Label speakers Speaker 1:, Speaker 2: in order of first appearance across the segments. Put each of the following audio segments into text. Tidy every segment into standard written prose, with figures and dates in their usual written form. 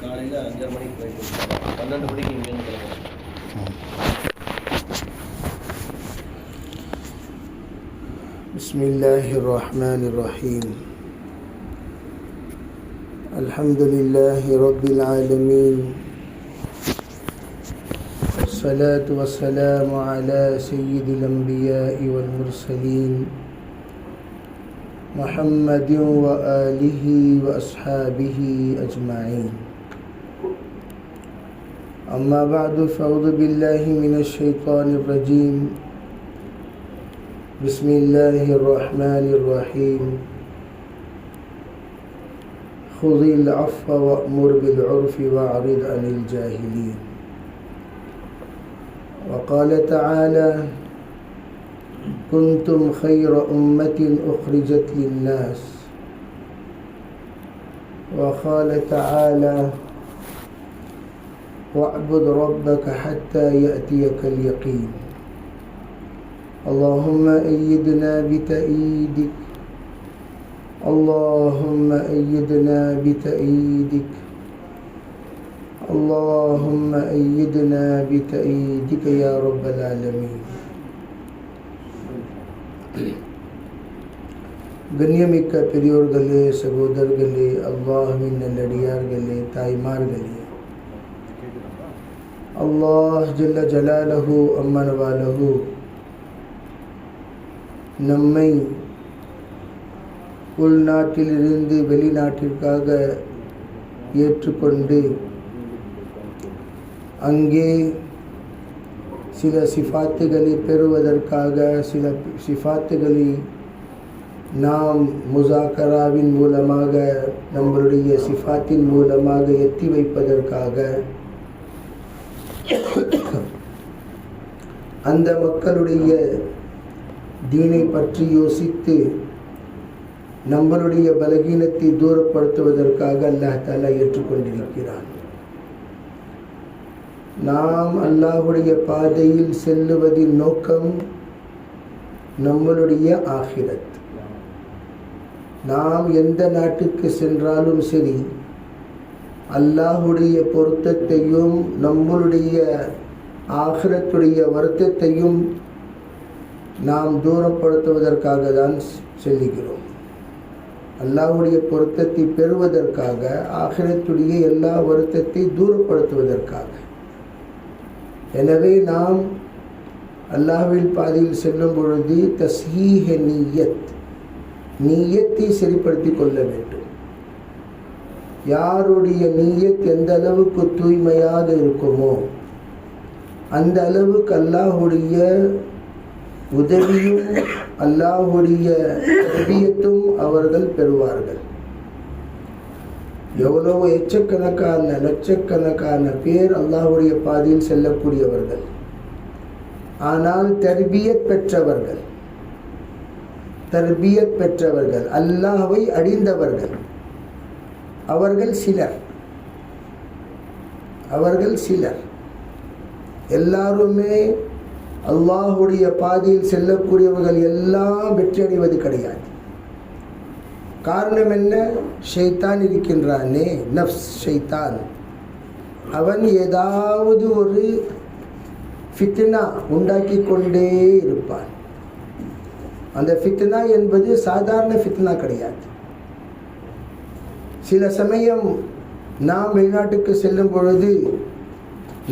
Speaker 1: காலையில் 5:30 மணிக்கு போயிட்டு 12 மணிக்கு இங்கேருந்து கிளம்புறோம்.
Speaker 2: பிஸ்மில்லாஹிர் ரஹ்மானிர் ரஹீம். அல்ஹம்துலில்லாஹி ரப்பில் ஆலமீன். வஸ்ஸலாத்து வஸ்ஸலாமு அலா சய்யிதில் அன்பியாஇ வல் முர்சலீன் முஹம்மதின் வ ஆலிஹி வ அஸ்ஹாபிஹி அஜ்மஈன். அம்மா பஅது ஃபஅஊது பில்லாஹி மினஷ் ஷைத்தானிர் ரஜீம். பிஸ்மில்லாஹிர் ரஹ்மானிர் ரஹீம். خذil عفو وأمر بالعرف وأعرض عن الجاهلين. وقال تعالى: كنتم خير أمة أخرجت للناس. وقال تعالى: واعبد ربك حتى يأتيك اليقين. اللهم أيدنا بتأييدك، اللهم أيدنا بتأييدك، اللهم أيدنا بتأييدك يا رب العالمين. கண்ணியமிக்க பெரியோர்களே, சகோதரர்களே, அல்லாஹ்வின் நல்லடியார்களே, தாய்மார்களே, அல்லாஹ் ஜல்ல ஜலாலஹு அம்மனவாலஹு நம்மை உள்நாட்டிலிருந்து வெளிநாட்டிற்காக ஏற்றுக்கொண்டு அங்கே சில சிஃபாத்துகளை பெறுவதற்காக சில சிஃபாத்துகளை நாம் முசாக்கராவின் மூலமாக நம்மளுடைய சிஃபாத்தின் மூலமாக எத்தி வைப்பதற்காக அந்த மக்களுடைய தீனை பற்றி யோசித்து நம்மளுடைய பலகீனத்தை தூரப்படுத்துவதற்காக அல்லாஹ் தஆலா ஏற்றுக்கொண்டிருக்கிறான். நாம் அல்லாஹ்வுடைய பாதையில் செல்லுவதின் நோக்கம் நம்மளுடைய ஆகிரத். நாம் எந்த நாட்டுக்கு சென்றாலும் சரி, அல்லாஹ்வுடைய பொருத்தத்தையும் நம்மளுடைய ஆகிரத்துடைய வருத்தத்தையும் நாம் தூரப்படுத்துவதற்காக தான் செல்லுகிறோம். அல்லாஹ்வுடைய பொருத்தத்தை பெறுவதற்காக, ஆகிரத்துடைய எல்லா வருத்தத்தை தூரப்படுத்துவதற்காக. எனவே நாம் அல்லாஹ்வின் பாதையில் செல்லும் பொழுது தஸ்ஹீஹ நீயத்தை சரிப்படுத்தி கொள்ள வேண்டும். யாருடைய நீயத் எந்த அளவுக்கு தூய்மையாக இருக்குமோ அந்த அளவுக்கு அல்லாஹ்வுடைய உதவியும் அல்லாஹ்வுடைய தர்பியத்தும் அவர்கள் பெறுவார்கள். எவ்வளவு எச்சக்கணக்கான லட்சக்கணக்கான பேர் அல்லாஹ்வுடைய பாதையில் செல்லக்கூடியவர்கள், ஆனால் தர்பியத் பெற்றவர்கள் அல்லாஹ்வை அடிந்தவர்கள் அவர்கள் சிலர். எல்லாருமே அல்லாஹ்வுடைய பாதையில் செல்லக்கூடியவர்கள் எல்லாம் வெற்றி அடைவது கிடையாது. காரணம் என்ன? ஷைத்தான் இருக்கின்றானே, நஃப்ஸ் ஷைத்தான், அவன் ஏதாவது ஒரு ஃபித்னா உண்டாக்கி கொண்டே இருப்பான். அந்த ஃபித்னா என்பது சாதாரண ஃபித்னா கிடையாது. சில சமயம் நாம் வெளிநாட்டுக்கு செல்லும் பொழுது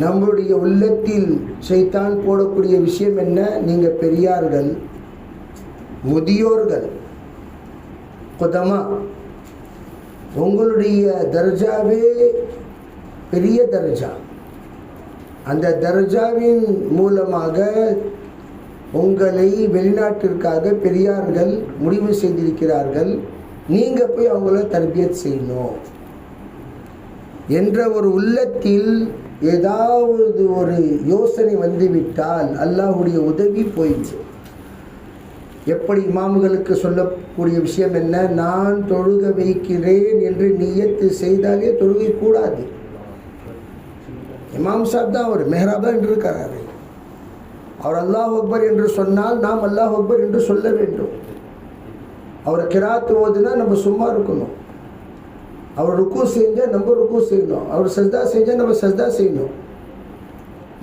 Speaker 2: நம்முடைய உள்ளத்தில் ஷைத்தான் போடக்கூடிய விஷயம் என்ன? நீங்கள் பெரியார்கள், முதியோர்கள், குதமா, உங்களுடைய தர்ஜாவே பெரிய தர்ஜா. அந்த தர்ஜாவின் மூலமாக உங்களை வெளிநாட்டிற்காக பெரியார்கள் முடிவு செய்திருக்கிறார்கள், நீங்கள் போய் அவங்கள தர்பியத் செய்யணும் என்ற ஒரு உள்ளத்தில் ஏதாவது ஒரு யோசனை வந்துவிட்டால் அல்லாஹ்வுடைய உதவி போயிடுச்சு. எப்படி இமாம்களுக்கு சொல்லக்கூடிய விஷயம் என்ன? நான் தொழுக வைக்கிறேன் என்று நியத்து செய்தாலே தொழுகை கூடாது. இமாம் சாப் தான் அவர் மெஹராபா என்று இருக்கிறார். அவர் அல்லாஹ் அக்பர் என்று சொன்னால் நாம் அல்லாஹ் அக்பர் என்று சொல்ல வேண்டும். அவர் கிராத்து ஓதுனா நம்ம சும்மா இருக்கணும். அவர் ருக்கு செஞ்சால் நம்ம ருக்கு செய்யணும், அவர் சஜ்தா செஞ்சால் நம்ம சஜ்தா செய்யணும்.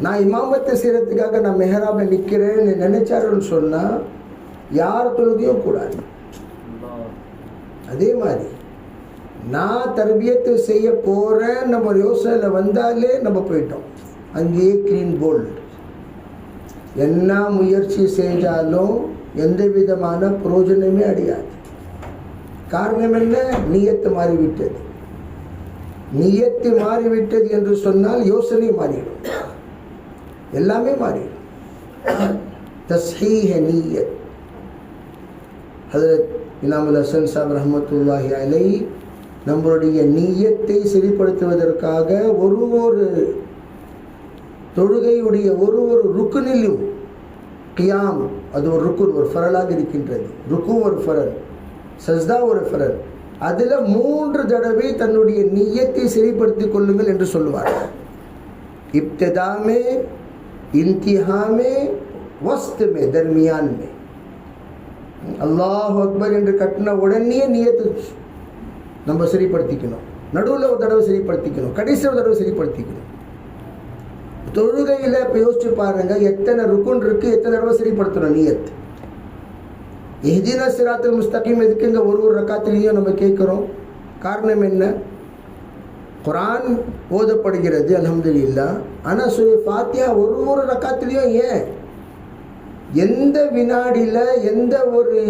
Speaker 2: நான் இமாமத்தை செய்கிறதுக்காக நான் மெஹராபில் நிற்கிறேன்னு நினைச்சாருன்னு சொன்னால் யார் தொழுகையும் கூடாது. அதே மாதிரி நான் தர்பியத்து செய்ய போகிறேன் நம்ம யோசனையில் வந்தாலே நம்ம போயிட்டோம், அங்கேயே க்ளீன் போல்டு. என்ன முயற்சி செஞ்சாலும் எந்த விதமான பிரயோஜனமே அடையாது. காரணம் என்ன? நியத்து மாறிவிட்டது. நியத்து மாறிவிட்டது என்று சொன்னால் யோசனை மாறிடும், எல்லாமே மாறிடும். தஸ்ஹீஹ் நியத். ஹஜ்ரத் இமாமுல் ஹசன் சாப் ரஹ்மத்துல்லாஹி அலைஹி நம்மளுடைய நியத்தை சரிப்படுத்துவதற்காக ஒரு தொழுகையுடைய ஒரு ருக்குனிலும் கியாம் அது ஒரு ருக்குன், ஒரு ஃபரலாக இருக்கின்றது. ருக்கு ஒரு ஃபரல், சஜ்தா ஒரு ஃபரல். அதில் 3 தடவை தன்னுடைய நியத்தை சரிப்படுத்திக் கொள்ளுங்கள் என்று சொல்லுவார். இப்திதா மே, இன்திஹா மே, வஸ்த் மே, தர்மியான் மே. அல்லாஹ் அக்பர் என்று கட்டின உடனே நியத்து நம்ம சரிப்படுத்திக்கணும், நடுவில் ஒரு தடவை சரிப்படுத்திக்கணும், கடைசி ஒரு தடவை சரிப்படுத்திக்கணும். தொழுகையில் இப்போ யோசிச்சு பாருங்க, எத்தனை ருக்குன் இருக்கு, எத்தனை தடவை சரிப்படுத்தணும் நியத். இஹ்தின சிராத்துல் முஸ்தகீம் எதுக்குங்க ஒரு ரக்காத்திலையும் நம்ம கேட்குறோம்? காரணம் என்ன? குர்ஆன் ஓதப்படுகிறது அல்ஹம்துலில்லாஹ், ஆனால் சூரா ஃபாத்திஹா ஒரு ரக்காத்திலையும் ஏன்? எந்த வினாடியில் எந்த ஒரு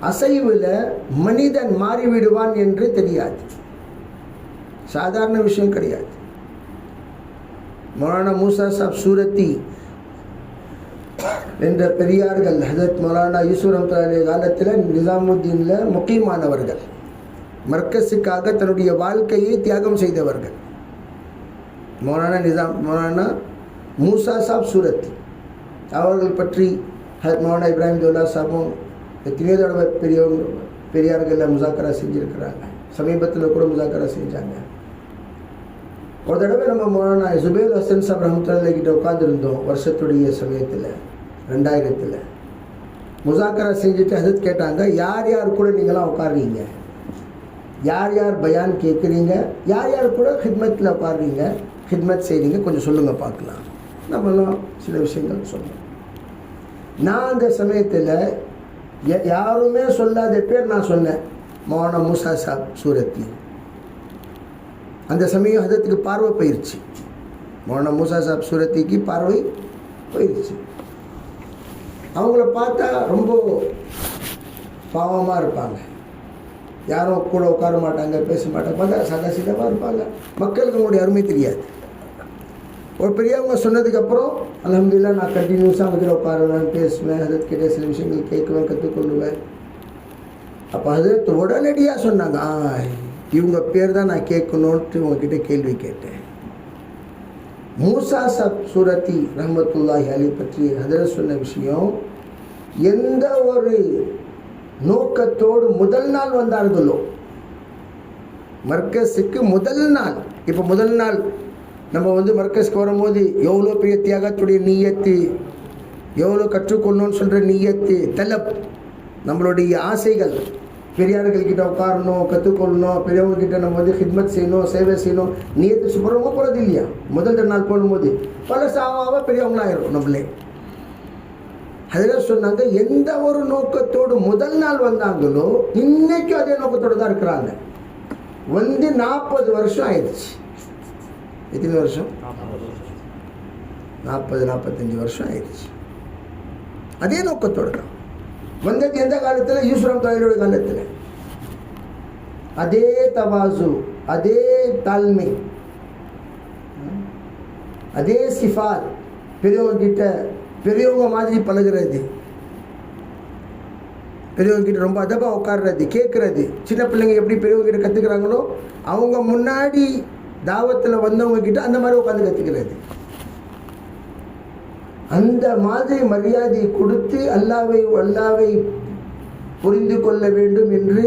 Speaker 2: அசைவில் மனிதன் மாறிவிடுவான் என்று தெரியாது. சாதாரண விஷயம் கிடையாது. மௌலானா மூசா சாப் சூரத்தி என்ற பெரியார்கள் ஹஜரத் மௌலானா யூசுப் ரஹ்மத்துல்லாஹி காலத்தில் நிசாமுத்தீனில் முகீமானவர்கள், மர்கஸுக்காக தன்னுடைய வாழ்க்கையை தியாகம் செய்தவர்கள். மௌலானா மூசா சாப் சூரத்தி அவர்கள் பற்றி மௌலானா இப்ராஹிம் தௌலா சாபும் எத்தனையோ தடவை பெரியார்களில் முசாக்கரா செஞ்சுருக்கிறாங்க. சமீபத்தில் கூட முசாக்கரா செஞ்சாங்க. ஒரு தடவை நம்ம மௌலானா ஜுபைர் ஹசன் சாப் ரஹ்மத்துல்லாஹி கிட்ட உட்காந்துருந்தோம் வருஷத்துடைய சமயத்தில் 2000. முசாக்கரா செஞ்சுட்டு ஹஜரத் கேட்டாங்க, யார் யார் கூட நீங்களாம் உட்காடுறீங்க, யார் யார் பயான் கேட்குறீங்க, யார் யார் கூட ஹிட்மத்தில் உட்காடுறீங்க, ஹிட்மத் செய்கிறீங்க, கொஞ்சம் சொல்லுங்கள் பார்க்கலாம். நம்மளும் சில விஷயங்கள் சொன்னோம். நான் அந்த சமயத்தில் யாருமே சொல்லாத பேர் நான் சொன்னேன், மௌலானா மூசா சாப் சூரத்தி. அந்த சமயம் ஹஜரத்துக்கு பார்வை போயிடுச்சு, மௌலானா மூசா சாப் சூரத்திக்கு பார்வை போயிடுச்சு. அவங்கள பார்த்தா ரொம்ப பாவமாக இருப்பாங்க, யாரும் கூட உட்கார மாட்டாங்க, பேச மாட்டாங்க, பார்த்தா சதா சிதமாக இருப்பாங்க. மக்களுக்கு அவங்களுடைய அருமை தெரியாது. ஒரு பெரியவங்க சொன்னதுக்கப்புறம் அல்ஹம்துலில்லாஹ் நான் கண்டினியூஸாக அவங்க கிட்ட உட்காருவேன், பேசுவேன், ஹஜரத் கிட்ட சில விஷயங்கள் கேட்குவேன், கற்றுக்கொள்ளுவேன். அப்போ ஹஜரத் உடனடியாக சொன்னாங்க, இவங்க பேர் தான் நான் கேட்கணுன்ட்டு உங்ககிட்ட கேள்வி கேட்டேன். மூசா சாப் சூரத்தி ரஹ்மத்துல்லாஹி அலைஹி பற்றி ஹஜரத் சொன்ன விஷயம், எந்த ஒரு நோக்கத்தோடு முதல் நாள் வந்தார்களோ மர்கஸுக்கு, முதல் நாள், இப்போ முதல் நாள் நம்ம மர்கஸ்க்கு வரும்போது எவ்வளோ பெரிய தியாகத்துடைய நீயத்து, எவ்வளோ கற்றுக்கொள்ளணும்னு சொல்கிற நீயத்து, தலப், நம்மளுடைய ஆசைகள், பெரியார்கள்கிட்ட உட்காரணும், கற்றுக்கொள்ளணும், பெரியவங்கக்கிட்ட நம்ம ஹிட்மத் செய்யணும், சேவை செய்யணும், நீயத்து சுப்பரமாக போகிறது இல்லையா? முதல் நாள் போடும்போது பல சாவாக பெரியவங்களாயிரும் நம்மளே. அதில் சொன்னாங்க, எந்த ஒரு நோக்கத்தோடு முதல் நாள் வந்தாங்களோ இன்னைக்கும் அதே நோக்கத்தோடு தான் இருக்கிறாங்க. 40 வருஷம் ஆயிடுச்சு. எத்தனை வருஷம்? 40-45 வருஷம் ஆயிடுச்சு. அதே நோக்கத்தோடு தான் வந்தது. எந்த காலத்தில்? யூசுப் ரஹ்மத்துல்லாஹி காலத்தில். அதே தவாசு, அதே தாழ்மை, அதே சிஃபாத், பெரியவங்க கிட்ட பெரியவங்க மாதிரி பழகிறது, பெரியவங்க கிட்ட ரொம்ப அதபாக உட்கார்றது, கேட்குறது. சின்ன பிள்ளைங்க எப்படி பெரியவங்க கிட்ட கற்றுக்குறாங்களோ அவங்க முன்னாடி தாவத்தில் வந்தவங்க கிட்ட அந்த மாதிரி உட்காந்து கற்றுக்கிறது. அந்த மாதிரி மரியாதை கொடுத்து அல்லாவை புரிந்து கொள்ள வேண்டும் என்று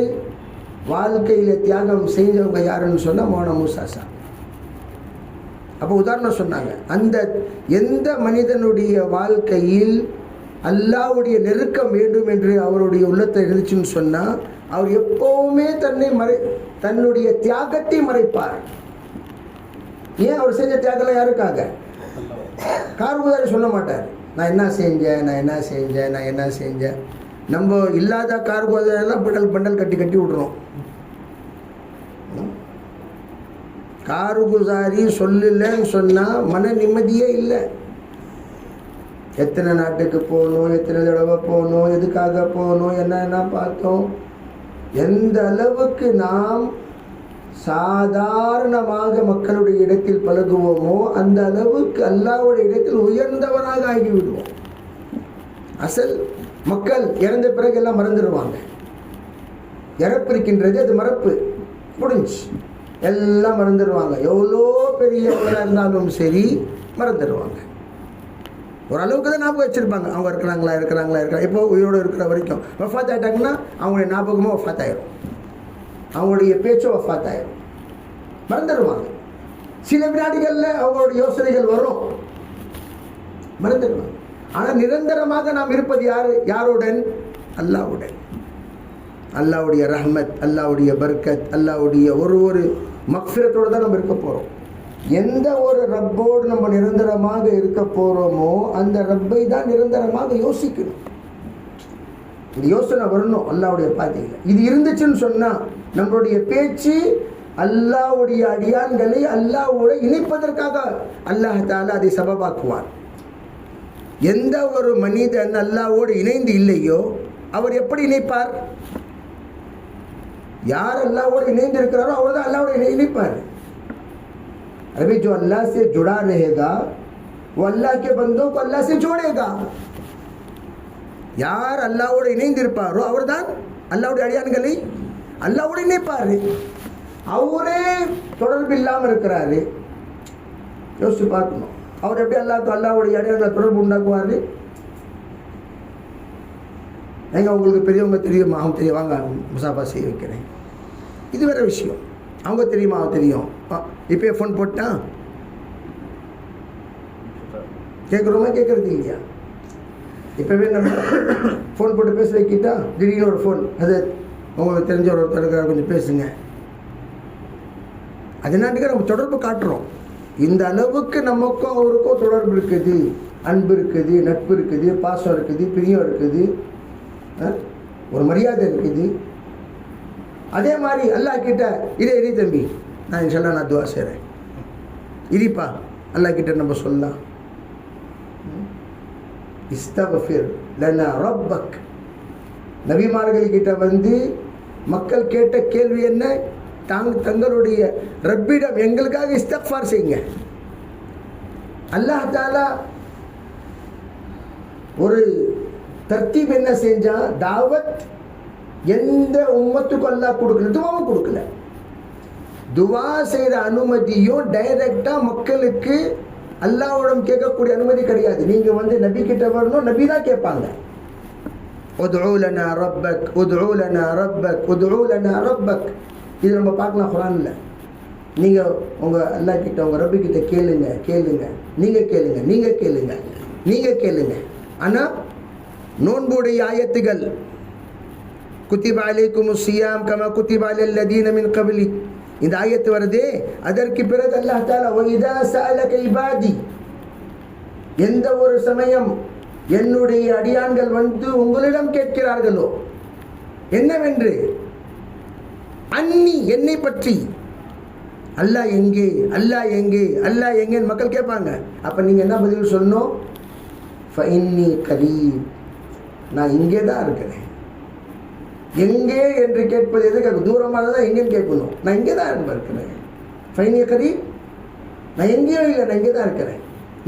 Speaker 2: வாழ்க்கையில் தியாகம் செஞ்சவங்க யாருன்னு சொன்னால் மௌலானா மூசா சாப். அப்போ உதாரணம் சொன்னாங்க, அந்த எந்த மனிதனுடைய வாழ்க்கையில் அல்லாஹ்வுடைய நெருக்கம் வேண்டும் என்று அவருடைய உள்ளத்தை இருந்துச்சுன்னு சொன்னால் அவர் எப்போவுமே தன்னை தன்னுடைய தியாகத்தை மறைப்பார். ஏன் அவர் செஞ்ச தியாகம் யாருக்காக? கார்குசாரி சொல்ல மாட்டார், நான் என்ன செஞ்சேன். நம்ம இல்லாத கார்குசாரெல்லாம் பண்டல் கட்டி விடுறோம். கார்குசாரி சொல்லலன்னு சொன்னால் மன நிம்மதியே இல்லை. எத்தனை நாட்டுக்கு போகணும், எத்தனை தடவை போகணும், எதுக்காக போகணும், என்ன பார்த்தோம். எந்த அளவுக்கு நாம் சாதாரணமாக மக்களுடைய இடத்தில் பழகுவோமோ அந்த அளவுக்கு அல்லாஹ்வுடைய இடத்தில் உயர்ந்தவனாக ஆகிவிடுவோம். அசல் மக்கள் இறந்த பிறகு எல்லாம் மறந்துடுவாங்க. இறப்பு இருக்கின்றது, அது மறப்பு முடிஞ்சு எல்லாம் மறந்துடுவாங்க. எவ்வளோ பெரியவங்களாக இருந்தாலும் சரி மறந்துடுவாங்க. ஓரளவுக்கு தான் ஞாபகம் வச்சுருப்பாங்க, அவங்க இருக்கிறாங்களா. இப்போ உயிரோடு இருக்கிற வரைக்கும் வஃபாத் ஆகிட்டாங்கன்னா அவங்களுடைய ஞாபகமும் வஃபாத் ஆயிரும், அவங்களுடைய பேச்சும் வஃபாத் ஆயிரும், மறந்துடுவாங்க. சில வினாடிகளில் அவங்களுடைய யோசனைகள் வரும், மறந்துடுவாங்க. ஆனால் நிரந்தரமாக நாம் இருப்பது யாருடன்? அல்லாஹ்வுடன். அல்லாஹ்வுடைய ரஹ்மத், அல்லாஹ்வுடைய பர்கத், அல்லாஹ்வுடைய ஒரு மக்ஃபிரத்தோடு தான் நம்ம இருக்க போகிறோம். எந்த ஒரு ரப்போடு நம்ம நிரந்தரமாக இருக்க போகிறோமோ அந்த ரப்பை தான் நிரந்தரமாக யோசிக்கணும். இந்த யோசனை வரணும் அல்லாஹ்வுடைய பாதையில். இது இருந்துச்சுன்னு சொன்னால் நம்மளுடைய பேச்சு அல்லாஹ்வுடைய அடியான்களை அல்லாஹ்வோடு இணைப்பதற்காக அல்லாஹ் தஆலா அதை சபபாக்குவார். எந்த ஒரு மனிதன் அல்லாஹ்வோடு இணைந்து இல்லையோ அவர் எப்படி இணைப்பார்? யார் அல்லாஹ்வோடு இணைந்து இருக்கிறாரோ அவர் தான் அல்லாஹ்வோடு இணைப்பார். अभी जो अल्लाह से जुड़ा रहेगा वो अल्लाह के बंदों को अल्लाह से जोड़ेगा. யார் அல்லாஹ்வோடு இணைந்திருப்பாரோ அவர்தான் அல்லாஹ்வுடைய அடியான்களை அல்லாஹ்வோடு இணைப்பார். அவரே தொடர்பு இல்லாமல் இருக்கிறாரு, யோசிச்சு பார்க்கணும். அவர் எப்படி அல்லாஹ்வுடைய அடியான்களை தொடர்பு உண்டாக்குவார்? எங்க உங்களுக்கு பெரியவங்க தெரியுமா? அவங்க தெரியும், வாங்க முசாஃபா செய்ய வைக்கிறேன். இது வேற விஷயம். அவங்க தெரியுமா? அவங்க தெரியும். இப்போ ஃபோன் போட்டான் கேட்குறோமா? கேட்குறது இல்லையா? இப்போவே நம்ம ஃபோன் போட்டு பேச வைக்கிட்டா திடீர்னு ஒரு ஃபோன், அது உங்களுக்கு தெரிஞ்ச ஒருத்தர் கொஞ்சம் பேசுங்க. அதனால நம்ம தொடர்பு காட்டுறோம். இந்த அளவுக்கு நமக்கும் அவருக்கும் தொடர்பு இருக்குது, அன்பு இருக்குது, நட்பு இருக்குது, பாசம் இருக்குது, பிரியம் இருக்குது, ஒரு மரியாதை இருக்குது. அதே மாதிரி அல்லாஹ் கிட்ட இரு தம்பி, நான் இன்ஷால்லா நான் துவா செய்கிறேன், இரிப்பா அல்லாஹ் கிட்ட நம்ம சொல்லலாம். இஸ்தக்ஃபிர் லனா ரப்பக். நபிமார்கள் கிட்ட வந்து மக்கள் கேட்ட கேள்வி என்ன? தங்களுடைய ரப்பிடம் எங்களுக்காக இஸ்திக்ஃபார் செய்யுங்க. அல்லாஹ் தஆலா ஒரு தர்த்தீப் என்ன செஞ்சா, தாவத் எந்த உம்மத்துக்கும் அல்லாஹ் கொடுக்கல, துவாவும் கொடுக்கல. துவா செய்கிற அனுமதியும் டைரக்டாக மக்களுக்கு அல்லாஹ்விடம் கேட்கக்கூடிய அனுமதி கிடையாது. நீங்கள் வந்து நபி கிட்ட வரணும், நபி தான் கேட்பாங்க. உதுஉ லனா ரப்பக், உதுஉ லனா ரப்பக், உதுஉ லனா ரப்பக். இது நம்ம பார்க்கலாம் குர்ஆன்ல. நீங்கள் உங்கள் அல்லாஹ் கிட்ட, உங்கள் ரப்பி கிட்ட கேளுங்க, நீங்கள் கேளுங்க. ஆனால் நோன்புடைய ஆயத்துகள் குத்திப அலைக்குமுஸ் ஸியாம் கமா குத்திப அலல் லதீன மின் கப்லி, இந்த ஆயத்து வருதே. அதற்கு பிறகு அல்லாஹ் தஆலா வஇதா சஅலக இபாதி, எந்த ஒரு சமயம் என்னுடைய அடியான்கள் வந்து உங்களிடம் கேட்கிறார்களோ என்னவென்று, அன்னி என்னை பற்றி, அல்லாஹ் எங்கே, அல்லாஹ் எங்கே, அல்லாஹ் எங்கேன்னு மக்கள் கேட்பாங்க. அப்போ நீங்கள் என்ன பதில் சொல்லணும்? ஃபஇன்னி கரீப், நான் இங்கே தான் இருக்கிறேன். எங்கே என்று கேட்பது எதுக்காக? தூரமாக தான் எங்கேன்னு கேட்கணும். நான் இங்கே தான் இருக்கிறேன். ஃபைனி கரீப், நான் எங்கேயோ இல்லை, நான் இங்கே தான் இருக்கிறேன்.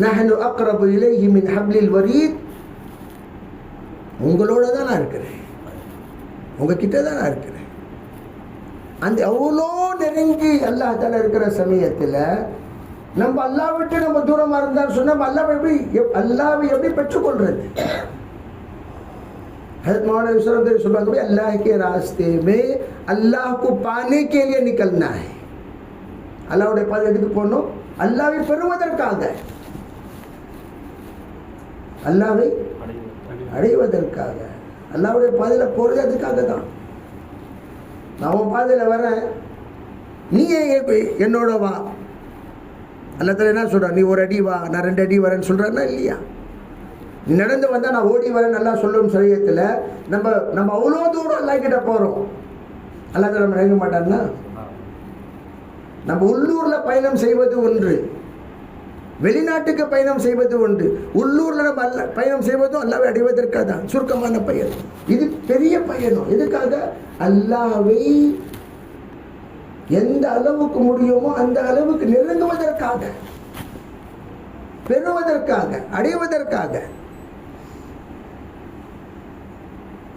Speaker 2: நஹ்னு அக்ரபு இலைஹி மின் ஹப்லில் வரீத், உங்களோட தான் நான் இருக்கிறேன், உங்ககிட்ட தான் நான் இருக்கிறேன். அந்த அவ்வளோ நெருங்கி அல்லாஹ் தஆலா இருக்கிற சமயத்தில் நம்ம அல்லாஹ் விட்டு நம்ம தூரமாக இருந்தாலும் சொன்னால் அல்லாஹ்வை எப்படி பெற்றுக்கொள்றது? हज़रत मौलाना यूसुफ सुबह अल्लाह के रास्ते में अल्लाह को पाने के लिए निकलना है. அல்லாஹ்வுடைய பாதை எதுக்கு போகணும்? அல்லாஹ்வை பெறுவதற்காக, அல்லாஹ்வை அடைவதற்காக. அல்லாஹ்வுடைய பாதையில் போகிறது அதுக்காக தான். நான் உன் பாதையில் வரேன், நீ என்னோட வா. அல்லத்தில் என்ன சொல்கிறான், நீ ஒரு அடி வா நான் 2 அடி வரேன்னு சொல்கிறான்னா இல்லையா? நீ நடந்து வந்தால் நான் ஓடி வரேன் நல்லா சொல்லும் சரியத்தில் நம்ம அவ்வளோ தூரம் அல்லாஹ்கிட்ட போகிறோம். அல்லாஹ் நம்ம நினைக்க மாட்டான்னா? நம்ம உள்ளூரில் பயணம் செய்வது ஒன்று, வெளிநாட்டுக்கு பயணம் செய்வது ஒன்று. உள்ளூரில் நம்ம பயணம் செய்வதும் அல்லாஹ்வை அடைவதற்காக தான். சுருக்கமான பயணம் இது, பெரிய பயணம். எதுக்காக? அல்லாஹ்வை எந்த அளவுக்கு முடியுமோ அந்த அளவுக்கு நெருங்குவதற்காக, பெறுவதற்காக, அடைவதற்காக.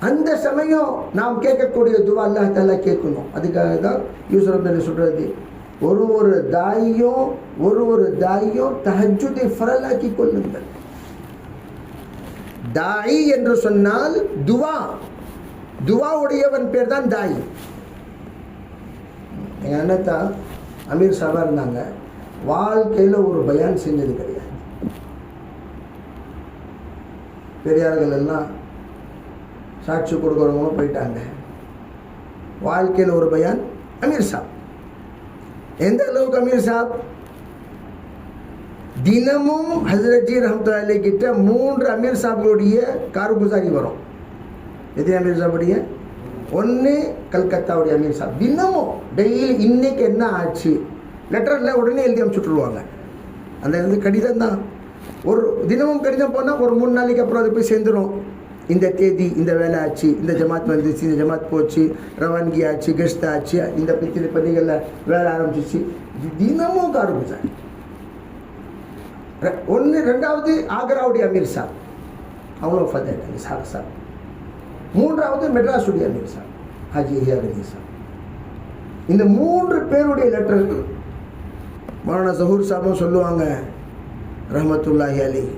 Speaker 2: அந்த சமயம் நாம் கேட்கக்கூடிய துவா அல்லாஹ் தஆலா கேட்கணும். அதுக்காக தான் யூசுப் நபி சொல்றது, ஒரு தாயும் தஹஜ்ஜுதை ஃபரலாக்கி கொள்ளுங்கள். தாயி என்று சொன்னால் துவா உடையவன் பேர் தான் தாயி. எங்கள் அண்ணத்தா அமீர் சாபா இருந்தாங்க. வாழ்க்கையில் ஒரு பயான் செஞ்சது கிடையாது. பெரியார்கள் எல்லாம் சாட்சி கொடுக்குறவங்களும் போயிட்டாங்க. வாழ்க்கையில் ஒரு பயான் அமீர் சாப். எந்த அளவுக்கு அமீர் சாப் தினமும் ஹஜ்ரத்ஜி ரஹ்மத்துல்லாஹி அலைஹி கிட்ட 3 அமீர் சாப்களுடைய கார்குசாரி வரும். எத்தனை அமீர் சாப்புடைய? 1 கல்கத்தாவுடைய அமீர் சாப். தினமும் டெய்லி இன்னைக்கு என்ன ஆச்சு லெட்டரில் உடனே எழுதி அனுப்பிச்சுட்ருவாங்க. அந்த கடிதம் தான். ஒரு தினமும் கடிதம் போனால் ஒரு 3 நாளைக்கு அப்புறம் அது போய் சேர்ந்துடும். இந்த தேதி இந்த வேலை ஆச்சு, இந்த ஜமாத் வந்துச்சு, இந்த ஜமாத் போச்சு, ரவான்கி ஆச்சு, கெஸ்ட் ஆச்சு, இந்த பித்திரி பள்ளிகளில் வேலை ஆரம்பிச்சிச்சு. தினமும் கார்குசாரி. 2வது ஆக்ராவுடைய அமீர் சாப், அவங்களும் ஃபத்தாயிட்டாங்க சார் சார். 3வது மெட்ராஸுடைய அமீர் சாப் ஹாஜி ஹியாபதி சாப். இந்த 3 பேருடைய லெட்டர்கள் மௌலானா ஜஹூர் சாபும் சொல்லுவாங்க ரஹ்மத்துல்லாஹி அலைஹி.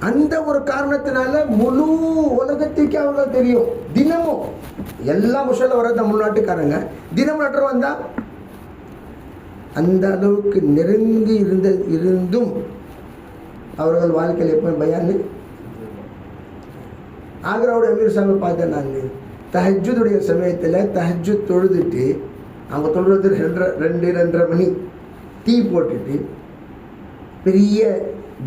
Speaker 2: அந்த ஒரு காரணத்தினால முழு உலகத்துக்கு அவங்களுக்கு தெரியும். தினமும் எல்லா முஷல்ல வர தமிழ்நாட்டுக்காரங்க தினமும் லெட்டர் வந்தா அந்த அளவுக்கு நெருங்கி இருந்தும் அவர்கள் வாழ்க்கையில் எப்போ பயான். ஆக்ராவுடைய அமீர் சாஹிபை பார்த்தேன் நான். தஹஜ்ஜுடைய சமயத்தில் தஹஜ்ஜுத் தொழுதுட்டு அவங்க தொழுறது 2:30 மணி டீ போட்டுட்டு பெரிய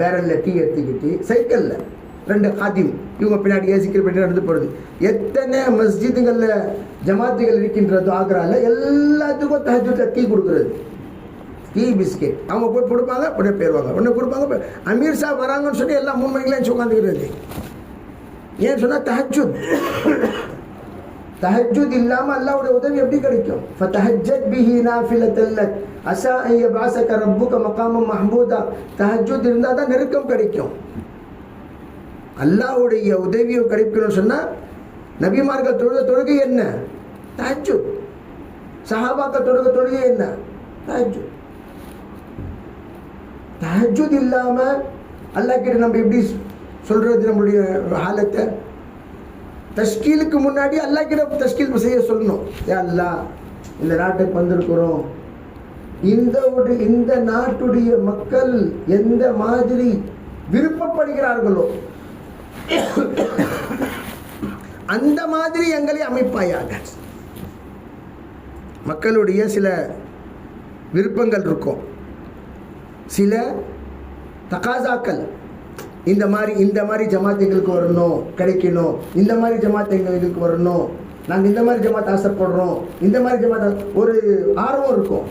Speaker 2: பேரலில் டீ எடுத்துக்கிட்டு சைக்கிளில் 2 காதிம் இவங்க பின்னாடி ஏசிக்கிற பின்னாடி நடந்து போகிறது. எத்தனை மஸ்ஜிதுகளில் ஜமாத்துகள் இருக்கின்றதோ ஆக்ராவில் எல்லாத்துக்கும் தஹஜ்ஜுத்தில் டீ கொடுக்குறது. டீ பிஸ்கெட் அவங்க போய் கொடுப்பாங்க, உடனே போயிடுவாங்க, உடனே கொடுப்பாங்க. அமீர் சாப் வராங்கன்னு சொல்லி எல்லாம் 3 மணிக்கெலாம் உட்காந்துக்கிறது. ஏன்னு சொன்னால் தஹஜ்ஜுத் இல்லாமல் அல்லாஹ்வுடைய உதவி எப்படி கிடைக்கும்? ஃபதஹஜ்ஜத் பிஹி நாஃபிலத்தன் லக் அஸா அன் யபஅஸக ரப்புக மகாமம் மஹ்மூதா. தஹஜ்ஜுத் இருந்தால் தான் நெருக்கம் கிடைக்கும். அல்லாஹ்வுடைய உதவியை கிடைக்கணும்னு சொன்னால் நபிமார்கள் தொழுகை என்ன? தஹஜ்ஜுத். சஹாபாக்கள் தொழுகை என்ன? தஹஜ்ஜுத். தஹஜ்ஜுத் இல்லாமல் அல்லாஹ் கிட்ட நம்ம எப்படி சொல்கிறது? நம்மளுடைய ஹாலத்தை தஷ்கீலுக்கு முன்னாடி அல்லாஹ் கிட்ட தஷ்கீல் செய்ய சொல்லணும். யா அல்லாஹ், இந்த நாட்டுக்கு வந்திருக்கிறோம், இந்த நாட்டுடைய மக்கள் எந்த மாதிரி விருப்பப்படுகிறார்களோ அந்த மாதிரி எங்களை அமைப்பாயாக. மக்களுடைய சில விருப்பங்கள் இருக்கும், சில தகாசாக்கள். இந்த மாதிரி ஜமாத் எங்களுக்கு வரணும், கிடைக்கணும், இந்த மாதிரி ஜமாத் எங்களுக்கு வரணும், நாங்கள் இந்த மாதிரி ஜமாத் ஆசைப்படுறோம், இந்த மாதிரி ஜமாத் ஒரு ஆர்வம் இருக்கும்.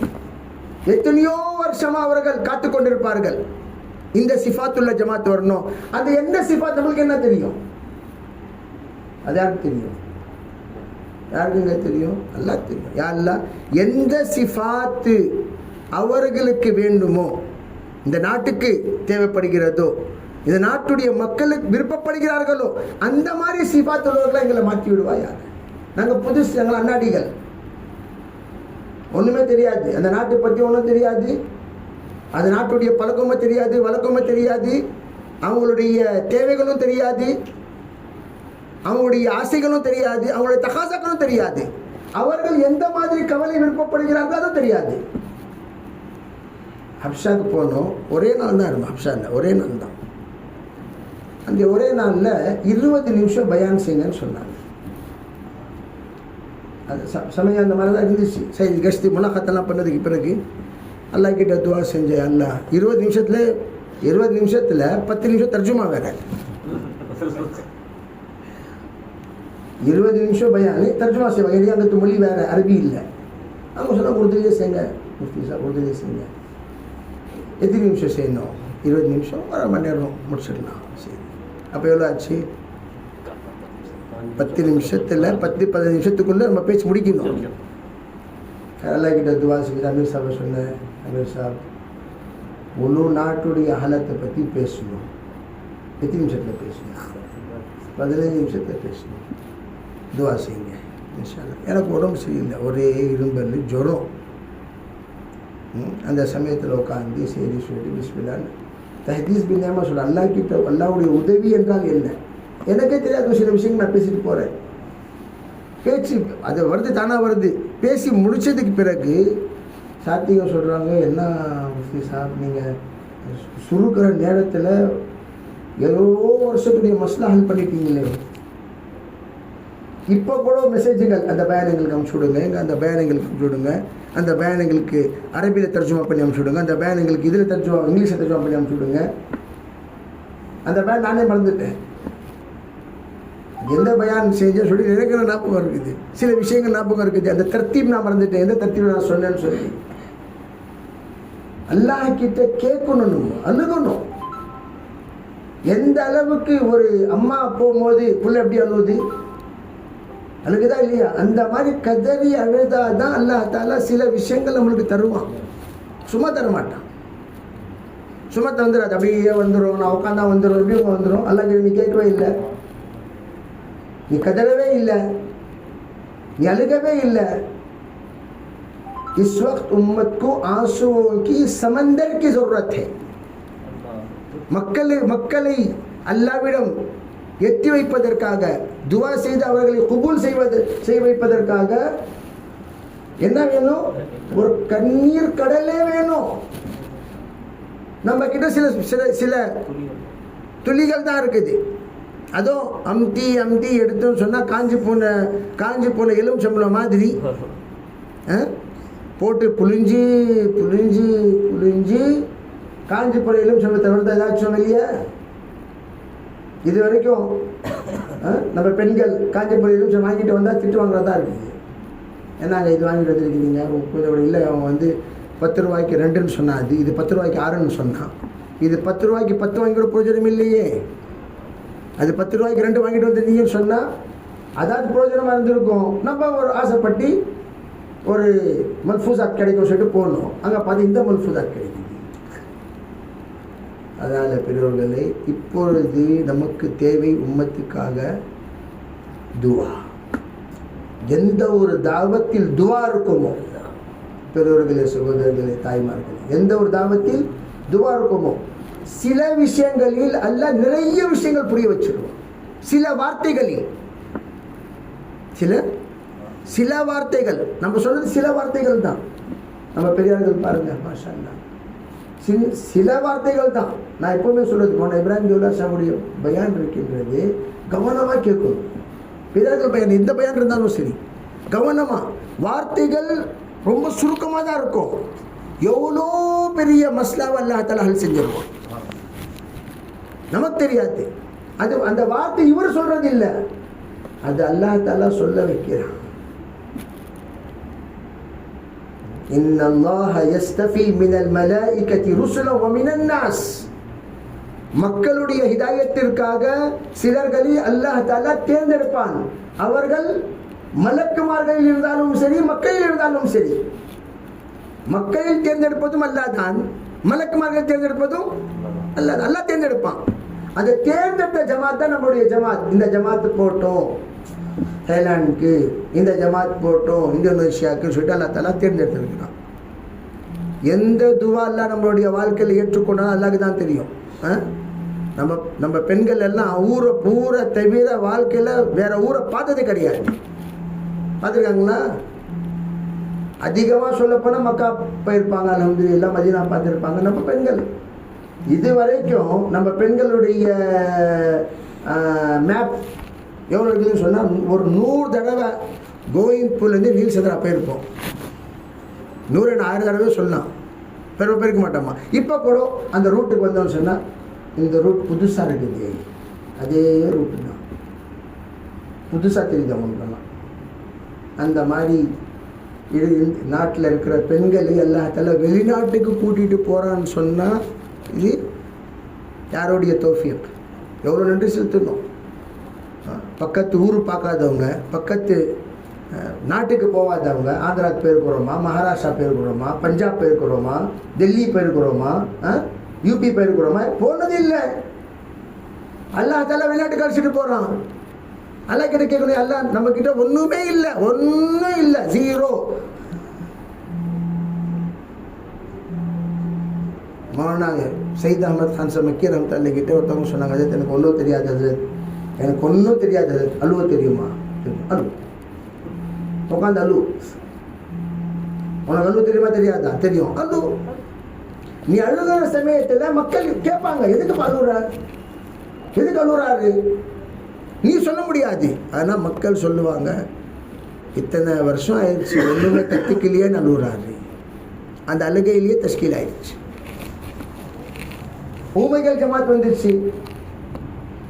Speaker 2: எத்தனையோ வருஷமாக அவர்கள் காத்து கொண்டிருப்பார்கள் இந்த சிஃபாத்துள்ள ஜமாத் வரணும். அந்த என்ன சிஃபாத் நம்மளுக்கு என்ன தெரியும்? அது யாருக்கு தெரியும்? யாருக்குங்க தெரியும்? அல்லாஹ் தெரியும். யா அல்லாஹ், எந்த சிஃபாத்து அவர்களுக்கு வேண்டுமோ, இந்த நாட்டுக்கு தேவைப்படுகிறதோ, இந்த நாட்டுடைய மக்களுக்கு விருப்பப்படுகிறார்களோ அந்த மாதிரி சிஃபாத் உள்ளவர்களை எங்களை மாற்றி விடுவாயாக. நாங்கள் புதுசு, எங்களை அண்ணாடிகள், ஒன்றுமே தெரியாது, அந்த நாட்டை பற்றி ஒன்றும் தெரியாது, அந்த நாட்டுடைய பழக்கமும் தெரியாது, வழக்கமும் தெரியாது, அவங்களுடைய தேவைகளும் தெரியாது, அவங்களுடைய ஆசைகளும் தெரியாது, அவங்களுடைய தகாசாக்களும் தெரியாது, அவர்கள் எந்த மாதிரி கவலை விருப்பப்படுகிறார்களோ அதுவும் தெரியாது. ஹப்ஷாவுக்கு போனோம், ஒரே நாள் தான் இருக்கும். ஹப்ஷாவில் ஒரே நாள் தான். அந்த ஒரே நாளில் 20 நிமிஷம் பயான் செய்யுங்கன்னு சொன்னாங்க. அது சமயம் அந்த மாதிரி தான் இருந்துச்சு. சரி கஷ்டி முலாக்கத்தெல்லாம் பண்ணதுக்கு பிறகு அல்லாஹ் கிட்ட துவா செஞ்சேன். அல்லாஹ் 20 நிமிஷத்தில் 10 நிமிஷம் தர்ஜுமா வேறு, 20 நிமிஷம் பயானு தர்ஜுமா செய்வாங்க. எடியாங்கத்து மொழி வேறு, அரபி இல்லை. அவங்க சொன்னால் உறுதியிலே செய்யுங்க முஃப்தி சார், உறுதியிலே செய்யுங்க. எத்தனை நிமிஷம் செய்யணும்? 20 நிமிஷம், 1/2 மணி நேரம் முடிச்சிடலாம். சரி, அப்போ எவ்வளோ ஆச்சு? 10 நிமிஷத்தில் 10-15 நிமிஷத்துக்குள்ளே நம்ம பேச்சு முடிக்கணும். அல்லாஹ் கிட்ட துவா செஞ்சு அமீர் சாஹிப் சொன்னேன், அமீர் சாஹிப் முழு நாட்டுடைய ஹலத்தை பற்றி பேசணும். எத்தனை நிமிஷத்தில் பேசணும்? 15 நிமிஷத்தில் பேசணும். துவா செய்யுங்க இன்ஷா அல்லாஹ். எனக்கு உடம்பு சரியில்லை, ஒரே இரும்பல், ஜுரம். அந்த சமயத்தில் உட்காந்து சரி சொல்லிட்டு பிஸ்மில்லான்னு தஹதீஸ் பின்னாமல் சொல்ல அல்லாஹ் கிட்ட அல்லாஹ்வுடைய உதவி என்றால் என்ன எனக்கே தெரியாத சில விஷயங்கள் நான் பேசிட்டு போகிறேன். பேச்சு அது வருது, தானாக வருது. பேசி முடித்ததுக்கு பிறகு சாத்தியம் சொல்கிறாங்க, என்ன முஃப்தி சாப் நீங்கள் சுருக்கிற நேரத்தில் எவ்வளோ வருஷத்துடைய மஸ்லா ஹல் பண்ணிட்டீங்களே. இப்போ கூட மெசேஜுகள் அந்த பயானங்களுக்கு அனுப்பிச்சி விடுங்க, அந்த பயானங்களுக்கு அனுப்பிச்சி விடுங்க, அந்த பயானங்களுக்கு அரபியில் தர்ஜுமா பண்ணி அனுப்பிச்சி விடுங்க, அந்த பயானங்களுக்கு இதில் தர்ஜுமா இங்கிலீஷில் தர்ஜுமா பண்ணி அனுப்பிச்சி விடுங்க. அந்த பயான் நானே மறந்துட்டேன், எந்த பயான் செஞ்சேன்னு சொல்லி எனக்கு ஞாபகம் இருக்குது, சில விஷயங்கள் ஞாபகம் இருக்குது. அந்த தர்த்தீப் நான் மறந்துட்டேன், எந்த தர்த்தீப் நான் சொன்னேன்னு சொல்லி. அல்லாஹ் கிட்ட கேட்கணும், அழுகணும். எந்த அளவுக்கு ஒரு அம்மா போகும்போது புள்ள எப்படி அழுகுது, அழுகுதா இல்லையா? அந்த மாதிரி கதறி அழுதாதான் அல்லாஹ் தாலா சில விஷயங்கள் நம்மளுக்கு தருவான். சும்மா தர மாட்டான், சும்மா வந்துடாது. அப்படியே வந்துடும், நான் உட்காந்தா வந்துடும், எப்படி வந்துடும். அல்லாஹ் கிட்ட நீ கேட்கவே இல்லை, நீ கதறவே இல்லை, நீ அழுகவே இல்லை. इस वक्त उम्मत को आंसुओं की समंदर की जरूरत है. மக்களை அல்லாஹ்விடம் எத்தி வைப்பதற்காக, துவா செய்து அவர்களை குபூல் செய்ய வைப்பதற்காக என்ன வேணும்? ஒரு கண்ணீர் கடலே வேணும். நம்ம கிட்ட சில துளிகள் தான் இருக்குது. அதுவும் அம்தி எடுத்தோன்னு சொன்னால் காஞ்சி போன எலுமிச்சம்பழம் மாதிரி போட்டு புளிஞ்சு காஞ்சி போன எலுமிச்சம்பழத்தை வருது ஏதாச்சும் இல்லையா? இது வரைக்கும் நம்ம பெண்கள் காஞ்சி போன எலுமிச்சம் வாங்கிட்டு வந்தால் திட்டு வாங்குறதா இருக்குது. ஏன்னாங்க இது வாங்கிட்டு வந்துருக்கீங்க, கொஞ்சம் இல்லை, அவன் வந்து 10 ரூபாய்க்கு 2ன்னு சொன்னான், இது 10 ரூபாய்க்கு 6ன்னு சொன்னான். இது 10 ரூபாய்க்கு 10 வாங்கிட பிரயோஜனம் இல்லையே. அது 10 ரூபாய்க்கு 2 வாங்கிட்டு வந்துருந்தீங்கன்னு சொன்னால் அதாவது பிரயோஜனமாக இருந்திருக்கும். நம்ம ஒரு ஆசைப்பட்டு ஒரு மல்ஃபூசாத் கிடைக்கும் சொல்லிட்டு போகணும், அங்கே பார்த்து இந்த மல்ஃபூசாத் கிடைக்குது. அதனால் பெரியவர்களே, இப்பொழுது நமக்கு தேவை உம்மத்துக்காக துவா. எந்த ஒரு தாவத்தில் துவா இருக்குமோ, பெரியவர்களே, சகோதரர்களே, தாய்மார்களே, எந்த ஒரு தாவத்தில் துவா இருக்குமோ, சில விஷயங்களில் அல்லாஹ் நிறைய விஷயங்கள் புரிய வச்சிருவோம். சில வார்த்தைகளில் சில வார்த்தைகள், நம்ம சொல்றது சில வார்த்தைகள் தான். நம்ம பெரியார்கள் பாருங்க, மாஷா அல்லாஹ், சில வார்த்தைகள் தான். நான் எப்பவுமே சொல்றது, மௌலானா இப்ராஹிம் தௌலா சாஹிபுடைய பயான் இருக்கின்றது, கவனமாக கேட்கணும். பெரியார்கள் பயான் எந்த பயான் இருந்தாலும் சரி, கவனமாக. வார்த்தைகள் ரொம்ப சுருக்கமாக தான் இருக்கும். எவ்வளோ பெரிய மஸ்லாவை அல்லாஹ் தஆலா ஹல் செஞ்சிருவோம், நமக்கு தெரியாது. அது அந்த வார்த்தை இவர் சொல்றது இல்லை, அது அல்லாஹ் தஆலா சொல்ல வைக்கிறான். இன்னல்லாஹ யஸ்தஃபி மினல் மலாயிகத்தி ருசுலன் வ மினன் நாஸ். மக்களுடைய ஹிதாயத்திற்காக சிலர்களை அல்லாஹ் தஆலா தேர்ந்தெடுப்பான். அவர்கள் மலக்குமார்களில் இருந்தாலும் சரி, மக்களில் இருந்தாலும் சரி. மக்களில் தேர்ந்தெடுப்பதும் அல்லாஹ் தான், மலக்குமார்கள் தேர்ந்தெடுப்பதும் அல்லாஹ். அல்லாஹ் தேர்ந்தெடுப்பான். அந்த தேர்ந்தெடுத்த ஜமாத் தான் நம்மளுடைய ஜமாத். இந்த ஜமாத்து போட்டோம் தாய்லாந்துக்கு, இந்த ஜமாத் போட்டோம் இந்தோனேஷியாவுக்கு சொல்லிட்டு அல்லாஹ் தஆலா தேர்ந்தெடுத்திருக்கிறான். எந்த துவா அல்லாஹ் நம்மளுடைய வாழ்க்கையில் ஏற்றுக்கொண்டாலும் அல்லாஹ்க்கு தான் தெரியும். நம்ம பெண்கள் எல்லாம் ஊரை தவிர வாழ்க்கையில் வேற ஊரை பார்த்தது கிடையாது. பார்த்துருக்காங்களா? அதிகமாக சொல்லப்போனால் மக்கா போயிருப்பாங்க, அல்ஹம்துலில்லாஹ், மதீனா பார்த்துருப்பாங்க நம்ம பெண்கள். இது வரைக்கும் நம்ம பெண்களுடைய மேப் எவ்வளோ இருக்குதுன்னு சொன்னால், ஒரு 100 தடவை கோயின்பூர்லேருந்து நீல் சந்திரா போயிருப்போம். 100-1000 தடவை சொல்லலாம், போயிருக்க மாட்டோமா. இப்போ கூட அந்த ரூட்டுக்கு வந்தோம்னு சொன்னால் இந்த ரூட் புதுசாக இருக்குது, அதே ரூட்டு தான் புதுசாக தெரியுது அவங்களுக்கெல்லாம். அந்த மாதிரி இது நாட்டில் இருக்கிற பெண்களை எல்லாத்தால வெளிநாட்டுக்கு கூட்டிகிட்டு போகிறான்னு சொன்னால் இது யாருடைய தௌஃபீக், எவ்வளோ நன்றி செலுத்தணும். பக்கத்து ஊர் பார்க்காதவங்க, பக்கத்து நாட்டுக்கு போகாதவங்க, ஆந்திராவுக்கு போயிருக்கிறோமா, மகாராஷ்டிரா போயிருக்கிறோமா, பஞ்சாப் போயிருக்கிறோமா, டெல்லி போயிருக்கிறோமா, யூபி போயிருக்கிறோமா, போனது இல்லை. அல்லாஹ் வெளிநாட்டுக்கு அழைச்சிட்டு போகிறான். அல்லா கிட்ட கேட்கணும், அல்லா நம்ம கிட்ட ஒன்றுமே இல்லை, ஒன்றும் இல்லை, ஜீரோ. மௌலானா சையத் அஹமத் கான் சாஹிப் மக்கி ரஹ்மத்துல்லாஹி கிட்ட ஒருத்தவங்க சொன்னாங்க, அது எனக்கு ஒன்றும் தெரியாது, அது எனக்கு ஒன்றும் தெரியாது, அது அழுவ தெரியுமா? அழு, உட்காந்து அழு. உனக்கு அழுவ தெரியுமா தெரியாதா? தெரியும், அழு. நீ அழுகிற சமயத்தில் மக்கள் கேட்பாங்க, எதுக்கு அழுகுற, எதுக்கு அழுகுறாரு? நீ சொல்ல முடியாது. ஆனால் மக்கள் சொல்லுவாங்க, இத்தனை வருஷம் ஆயிடுச்சு ஒன்றுமே கற்றுக்கலையே அழுகுறாரு. அந்த அழுகையிலேயே தஷ்கீல் ஆயிடுச்சு. ஊமைகள் ஜமாத் வந்துருச்சு,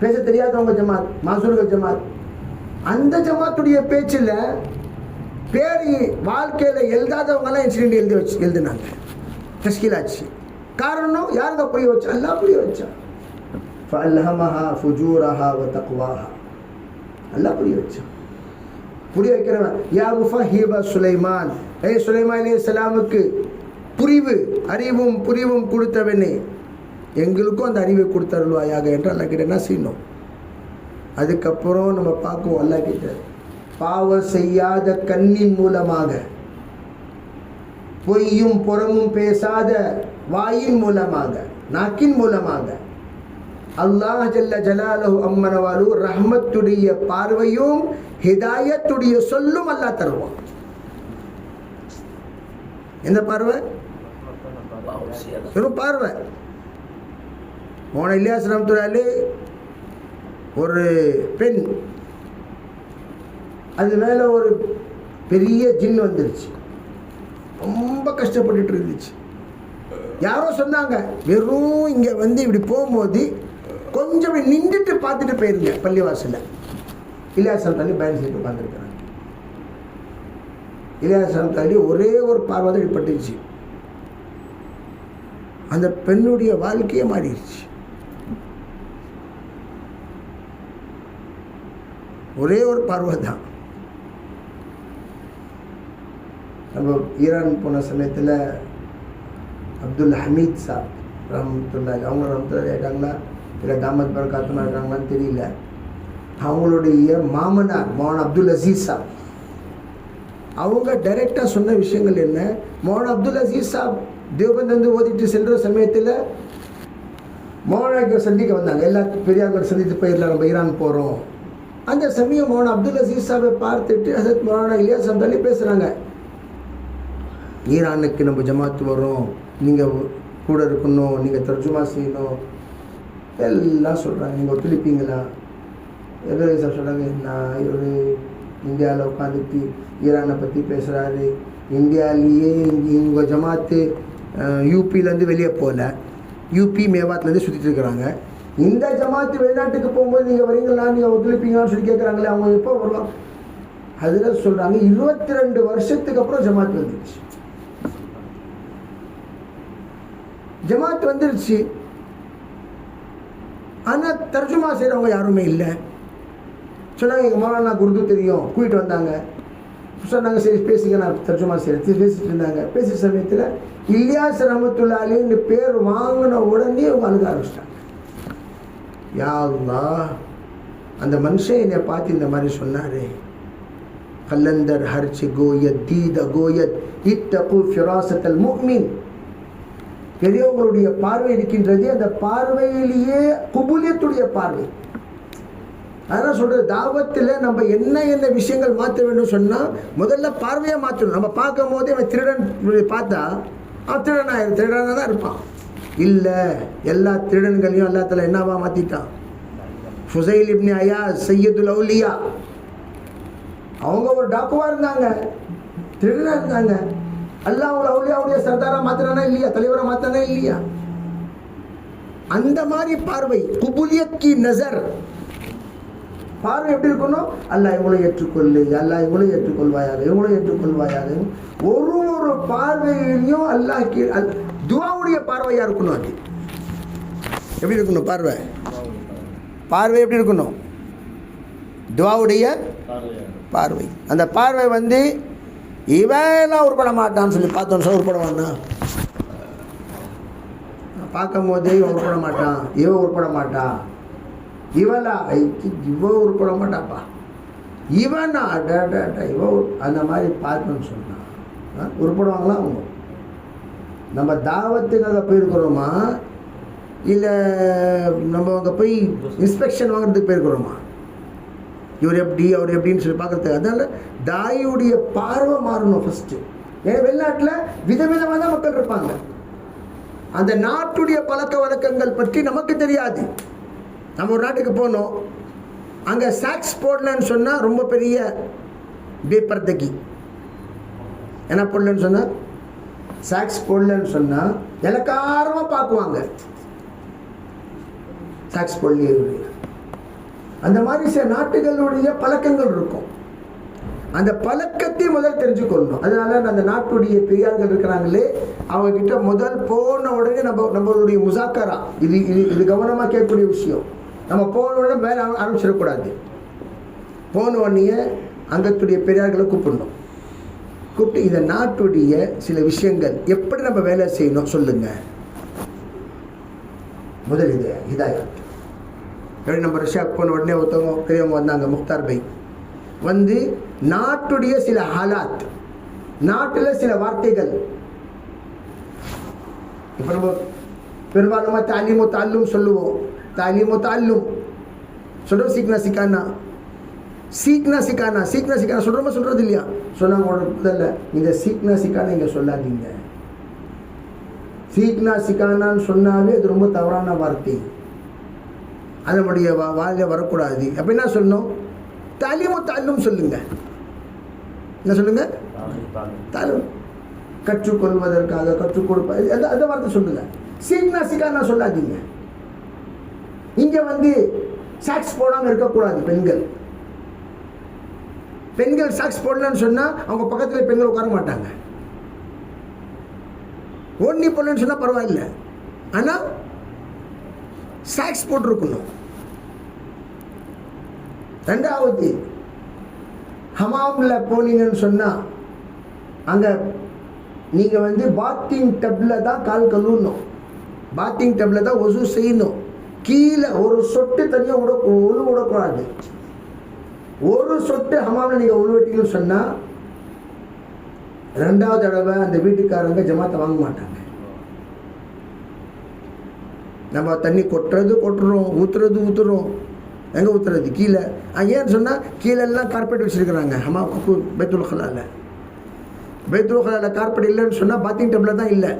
Speaker 2: பேச தெரியாதவங்க ஜமாத், மாசூர்கள் ஜமாத். அந்த ஜமாத்துடைய பேச்சில் பேரி வாழ்க்கையில் எழுதாதவங்கெல்லாம் இன்சிடென்ட் எழுதினாங்க, தஷ்கீல் ஆச்சு. காரணம் யாருங்க புரிய வச்சா? எல்லாம் புரிய வச்சா. ஃபஅல்ஹமஹா ஃபுஜூரஹா வ தக்வாஹா. அல்லாஹ் புரிய வச்சான். புரிய வைக்கிறவன் யா முஃபஹிப சுலைமான், சுலைமான் அலைஹிஸ்ஸலாமுக்கு புரிவு அறிவும் புரிவும் கொடுத்தவனே, எங்களுக்கும் அந்த அறிவை கொடுத்தருள்வாயாக என்று அல்லாஹ் கிட்ட என்ன செய்யணும். அதுக்கப்புறம் நம்ம பார்க்குவோம் அல்லாஹ் கிட்ட, பாவம் செய்யாத கண்ணின் மூலமாக, பொய்யும் புறமும் பேசாத வாயின் மூலமாக, நாக்கின் மூலமாக அல்லாஹ் ஜல்ல ஜலாலுஹு அம்மனவாலு ரஹ்மத்துடைய பார்வையும் ஹிதாயத்துடைய சொல்லும் அல்லாஹ் தருவான். எந்த பார்வை? வெறும் பார்வை. மௌலானா இலியாஸ் ரஹ்மத்துல்லாஹி ஒரு பெண், அது மேலே ஒரு பெரிய ஜின் வந்துருச்சு, ரொம்ப கஷ்டப்பட்டுட்டு இருந்துச்சு. யாரோ சொன்னாங்க, வெறும் இங்கே வந்து இப்படி போகும்போது கொஞ்சம் இப்படி நின்றுட்டு பார்த்துட்டு போயிருங்க பள்ளிவாசலில். இலியாஸ் ரஹ்மத்துல்லாஹி பயன் செய்து உட்காந்துருக்கிறாங்க. இலியாஸ் ரஹ்மத்துல்லாஹி ஒரே ஒரு பார்வை தான் இப்பட்டுச்சு, அந்த பெண்ணுடைய வாழ்க்கையே மாறிடுச்சு. ஒரே ஒரு பார்வை தான். நம்ம ஈரான் போன சமயத்தில் அப்துல் ஹமீத் சாப் ரஹ்மத்துல்லாஹி, அவங்க ரஹ்மத்துல்லாஹி ஆகிட்டாங்களா இல்லை தாமத் பரகாத்துமா இருக்காங்களான்னு தெரியல. அவங்களுடைய மாமனார் மௌலானா அப்துல் அசீஸ் சாப், அவங்க டைரெக்டாக சொன்ன விஷயங்கள் என்ன, மௌலானா அப்துல் அசீஸ் சாப் தேவபந்த் வந்து ஓதிட்டு செல்கிற சமயத்தில் மௌலானாக்கு சந்திக்க வந்தாங்க. எல்லா பெரியார்கள் சந்தித்து போயிடலாம், நம்ம ஈரான் போகிறோம். அந்த சமயம் மௌலானா அப்துல் அசீஸ் சாபை பார்த்துட்டு ஹஸரத் மௌலானா இலியாஸ் ரஹ்மத்துல்லாஹி பேசுகிறாங்க, ஈரானுக்கு நம்ம ஜமாத்து வரோம், நீங்கள் கூட இருக்கணும், நீங்கள் தர்ஜுமா செய்யணும், எல்லாம் சொல்கிறாங்க. நீங்கள் ஒத்துழைப்பீங்களா? எவ்வளோ சார் சொல்கிறாங்க, நான் இவர் இந்தியாவில் உட்காந்துட்டு ஈரானை பற்றி பேசுகிறாரு, இந்தியாவிலேயே உங்கள் ஜமாத்து யூபியிலேருந்து வெளியே போகல, யூபி மேவாத்துலேருந்து சுற்றிட்டு இருக்கிறாங்க, இந்த ஜமாத்து வெளிநாட்டுக்கு போகும்போது நீங்கள் வரீங்களா, நீங்கள் ஒத்துழைப்பீங்களான்னு சொல்லி கேட்குறாங்களே, அவங்க எப்போ வருவாங்க? அதில் சொல்கிறாங்க 22 வருஷத்துக்கு அப்புறம் ஜமாத்து வந்துடுச்சு. ஜமாத் வந்துருச்சு, ஆனால் தர்ஜுமா செய்கிறவங்க யாருமே இல்லை. சொன்னாங்க, எங்கள் மௌலானா உருது தெரியும், கூட்டிகிட்டு வந்தாங்க. சொன்னாங்க, சரி பேசிக்க, நான் தர்ஜுமா செய்கிறேன். பேசிட்டு இருந்தாங்க. பேசுகிற சமயத்தில் இலியாஸ் ரஹ்மத்துல்லாஹி பேர் வாங்கின உடனே அவங்க அழுக ஆரம்பிச்சிட்டாங்க. யா அல்லாஹ், அந்த மனுஷன் என்னை பார்த்து இந்த மாதிரி சொன்னார், கல்லந்தர் ஹர்ச்சி கோயத் தீத கோயத் இத்தகு ஃபிராசத்தல் முஃமின். பெரியவங்களுடைய பார்வை இருக்கின்றது, அந்த பார்வையிலேயே குபூலியத்துடைய பார்வை. அதனால் சொல்கிறது, தாவத்தில் நம்ம என்ன விஷயங்கள் மாற்ற வேண்டும் சொன்னால் முதல்ல பார்வையை மாற்றணும். நம்ம பார்க்கும் போதே அவன் திருடன் பார்த்தா அவன் திருடனாக தான் இருப்பான். இல்லை, எல்லா திருடன்களையும் அல்லா தஆலா என்னவா மாற்றிட்டான். ஃபுஸைல் இப்னு அயாஸ் சையதுல் அவுலியா, அவங்க ஒரு டாக்குவா இருந்தாங்க, திருடனா இருந்தாங்க. அல்லாஹ் அவங்கள அவுலியாவுடைய சர்தாரா மாத்திரானா இல்லையா, தலைவரை மாத்திரானா இல்லையா? அந்த மாதிரி பார்வை, குபுலியத் கி நஸர், பார்வை எப்படி இருக்கணும்? அல்லாஹ் இவங்களை ஏற்றுக்கொள்ளு, அல்லாஹ் இவங்களை ஏற்றுக்கொள்வாயாக, இவங்களை ஏற்றுக்கொள்வாயாக. ஒரு ஒரு பார்வையிலையும் அல்லாஹ் துஆவுடைய பார்வையா இருக்கணும். அது எப்படி இருக்கணும்? பார்வை பார்வை எப்படி இருக்கணும்? துஆவுடைய பார்வை. அந்த பார்வை வந்து இவெல்லாம் உருப்பட மாட்டான்னு சொல்லி பார்த்தோம். உருப்படவான்னா பார்க்கும் போதே இவன் உருப்பட மாட்டான், இவன் உருப்பட மாட்டான், இவளா இவன் உருப்பட மாட்டாப்பா, இவனா இவ அந்த மாதிரி பார்த்தோன்னு சொன்னான். உருப்படுவாங்களா அவங்க? நம்ம தாவத்துக்காக போயிருக்கிறோமா, இல்லை நம்ம அங்கே போய் இன்ஸ்பெக்ஷன் வாங்குறதுக்கு போயிருக்கிறோமா? இவர் எப்படி அவர் எப்படின்னு சொல்லி பார்க்குறதுக்கு. அதனால தாயுடைய பார்வை மாறணும் ஃபஸ்ட்டு. ஏன்னா வெளிநாட்டில் விதவிதமாக தான் மக்கள் இருப்பாங்க. அந்த நாட்டுடைய பழக்க வழக்கங்கள் பற்றி நமக்கு தெரியாது. நம்ம ஒரு நாட்டுக்கு போனோம், அங்கே சாக்ஸ் போடலன்னு சொன்னால் ரொம்ப பெரிய பேப்பர்தகி. என்ன போடலன்னு சொன்னால், சாக்ஸ் போடலன்னு சொன்னால் இலக்காரமாக பார்க்குவாங்க. சாக்ஸ் போடலையே. அந்த மாதிரி சில நாட்டுகளுடைய பழக்கங்கள் இருக்கும். அந்த பழக்கத்தை முதல் தெரிஞ்சுக்கொள்ளணும். அதனால அந்த நாட்டுடைய பெரியார்கள் இருக்கிறாங்களே, அவங்கக்கிட்ட முதல் போன உடனே நம்மளுடைய முசாக்கரா, இது கவனமாக கேட்கக்கூடிய விஷயம். நம்ம போன உடனே வேலை ஆரம்பிச்சிடக்கூடாது. போன உடனே அங்கத்துடைய பெரியார்களை கூப்பிடணும். கூப்பிட்டு இந்த நாட்டுடைய சில விஷயங்கள் எப்படி நம்ம வேலை செய்யணும் சொல்லுங்க. முதல் இது ஹிதாயத். எப்படி நம்ம ரஷ்யாவுக்கு போன உடனே ஒருத்தவங்க பெரியவங்க வந்தாங்க, முக்தார் பை வந்து நாட்டுடைய சில ஹாலாத், நாட்டில் சில வார்த்தைகள். இப்போ நம்ம பெரும்பாலும் தாலீமோ தாலும் சொல்லுவோம். தாலீமோ தாலும் சொல்கிறோம், சீக்னா சிக்கானா, சீக்னா சிக்கானா, சீக்னா சிக்கானா சொல்கிறோமா சொல்கிறது இல்லையா? சொன்னாங்க முதல்ல இந்த சீக்னா சிக்கானா இங்கே சொல்லாதீங்க. சீக்னா சிக்கானான்னு சொன்னாவே அது ரொம்ப தவறான வார்த்தை, அது நம்முடைய வாயில வரக்கூடாது. அப்போ என்ன சொல்லணும்? தாலீமோ தாலும் சொல்லுங்க. என்ன சொல்லுங்க? தாலும், கற்றுக்கொள்வதற்காக கற்றுக் கொடுப்பது, அந்த வார்த்தை சொல்லுங்க. சீக்னா சிக்கானா சொல்லாதீங்க. இங்கே வந்து சாக்ஸ் போடாமல் இருக்கக்கூடாது. பெண்கள் சாக்ஸ் போடலன்னு சொன்னால் அவங்க பக்கத்தில் பெண்கள் உட்கார மாட்டாங்க. ஓன்னி போடலன்னு சொன்னால் பரவாயில்லை, ஆனால் சாக்ஸ் போட்டிருக்கணும். ரெண்டாவது, ஹமாமில் போனீங்கன்னு சொன்னால் அங்கே நீங்கள் வந்து பாத்திங் டப்பில் தான் கால் கழுவணும், பாத்திங் டப்பில் தான் ஒசு செய்யணும். கீழே ஒரு சொட்டு தனியாக உழு விடக்கூடாது. ஒரு சொட்டு ஹமாமில் நீங்கள் உழுவட்டீங்கன்னு சொன்னால் ரெண்டாவது தடவை அந்த வீட்டுக்காரங்க ஜமாத்தை வாங்க மாட்டாங்க. நம்ம தண்ணி கொட்டுறோம், ஊற்றுறோம். எங்கே ஊற்றுறது? கீழே. ஏன்னு சொன்னால் கீழெல்லாம் கார்பெட் வச்சுருக்குறாங்க. ஹமா பைத்துல் ஹலால, பைத்துல் ஹலால கார்பெட் இல்லைன்னு சொன்னால் பாத்திங் டப்பில் தான் இல்லை.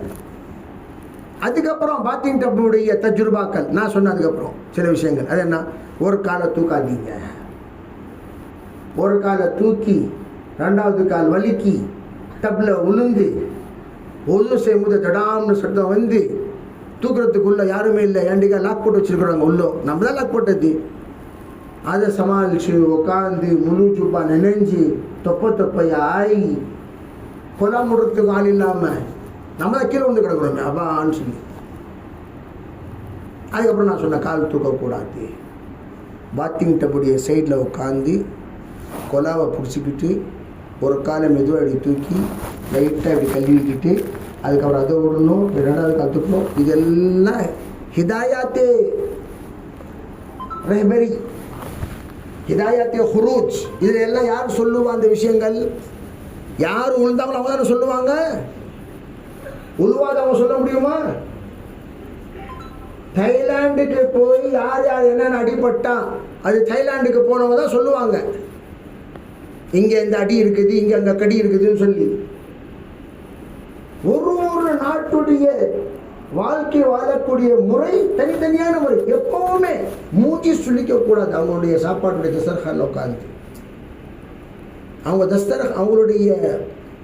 Speaker 2: அதுக்கப்புறம் பாத்திங் டப்புடைய தஜ்ருபாக்கள் நான் சொன்ன அதுக்கப்புறம் சில விஷயங்கள். அது என்ன? ஒரு காலை தூக்காதீங்க, ஒரு காலை தூக்கி ரெண்டாவது கால் வலிக்கி டப்பில் உளுந்து ஒது செய்யும்போது தடாம்னு சத்தம் வந்து தூக்குறதுக்குள்ளே யாருமே இல்லை. ஏண்டிக்கா லாக் போட்டு வச்சுருக்குறாங்க உள்ளே, நம்ம தான் லாக் போட்டது. அதை சமாளித்து உட்காந்து முழு ஜுப்பா நினைஞ்சு தொப்பையாகி கொலா முடுறதுக்கு ஆள் இல்லாமல் நம்ம தான் கீழே வந்து கிடக்குறோமே அப்பான்னு சொல்லி. அதுக்கப்புறம் நான் சொன்னேன், கால் தூக்கக்கூடாது. பாத்திங் டப்புடைய சைடில் உட்காந்து கொலாவை பிடிச்சிக்கிட்டு ஒரு காலை மெதுவாக அப்படி தூக்கி லைட்டாக இப்படி கழுவிக்கிட்டு அதுக்கப்புறம் அதை விடணும், ரெண்டாவது கால் தூக்கணும். இதெல்லாம் ஹிதாயாத்தே ரஹ்பரி, ஹிதாயாத்தே ஹுரூஜ். இதில் எல்லாம் யார் சொல்லுவா? அந்த விஷயங்கள் யார் உழுந்தாங்களோ அவங்க தானே சொல்லுவாங்க. உழுவாதவங்க சொல்ல முடியுமா? தைலாண்டுக்கு போய் யார் என்னென்ன அடிபட்டான் அது தைலாண்டுக்கு போனவங்க தான் சொல்லுவாங்க. இங்கே இந்த அடி இருக்குது, இங்கே அங்கே கடி இருக்குதுன்னு சொல்லி. ஒரு நாட்டுடைய வாழ்க்கை வாழக்கூடிய முறை தனித்தனியான முறை. எப்பவுமே மூஞ்சி சுழிக்க கூடாது அவங்களுடைய சாப்பாட்டுடைய தசர்கால உட்காந்து. அவங்க அவங்களுடைய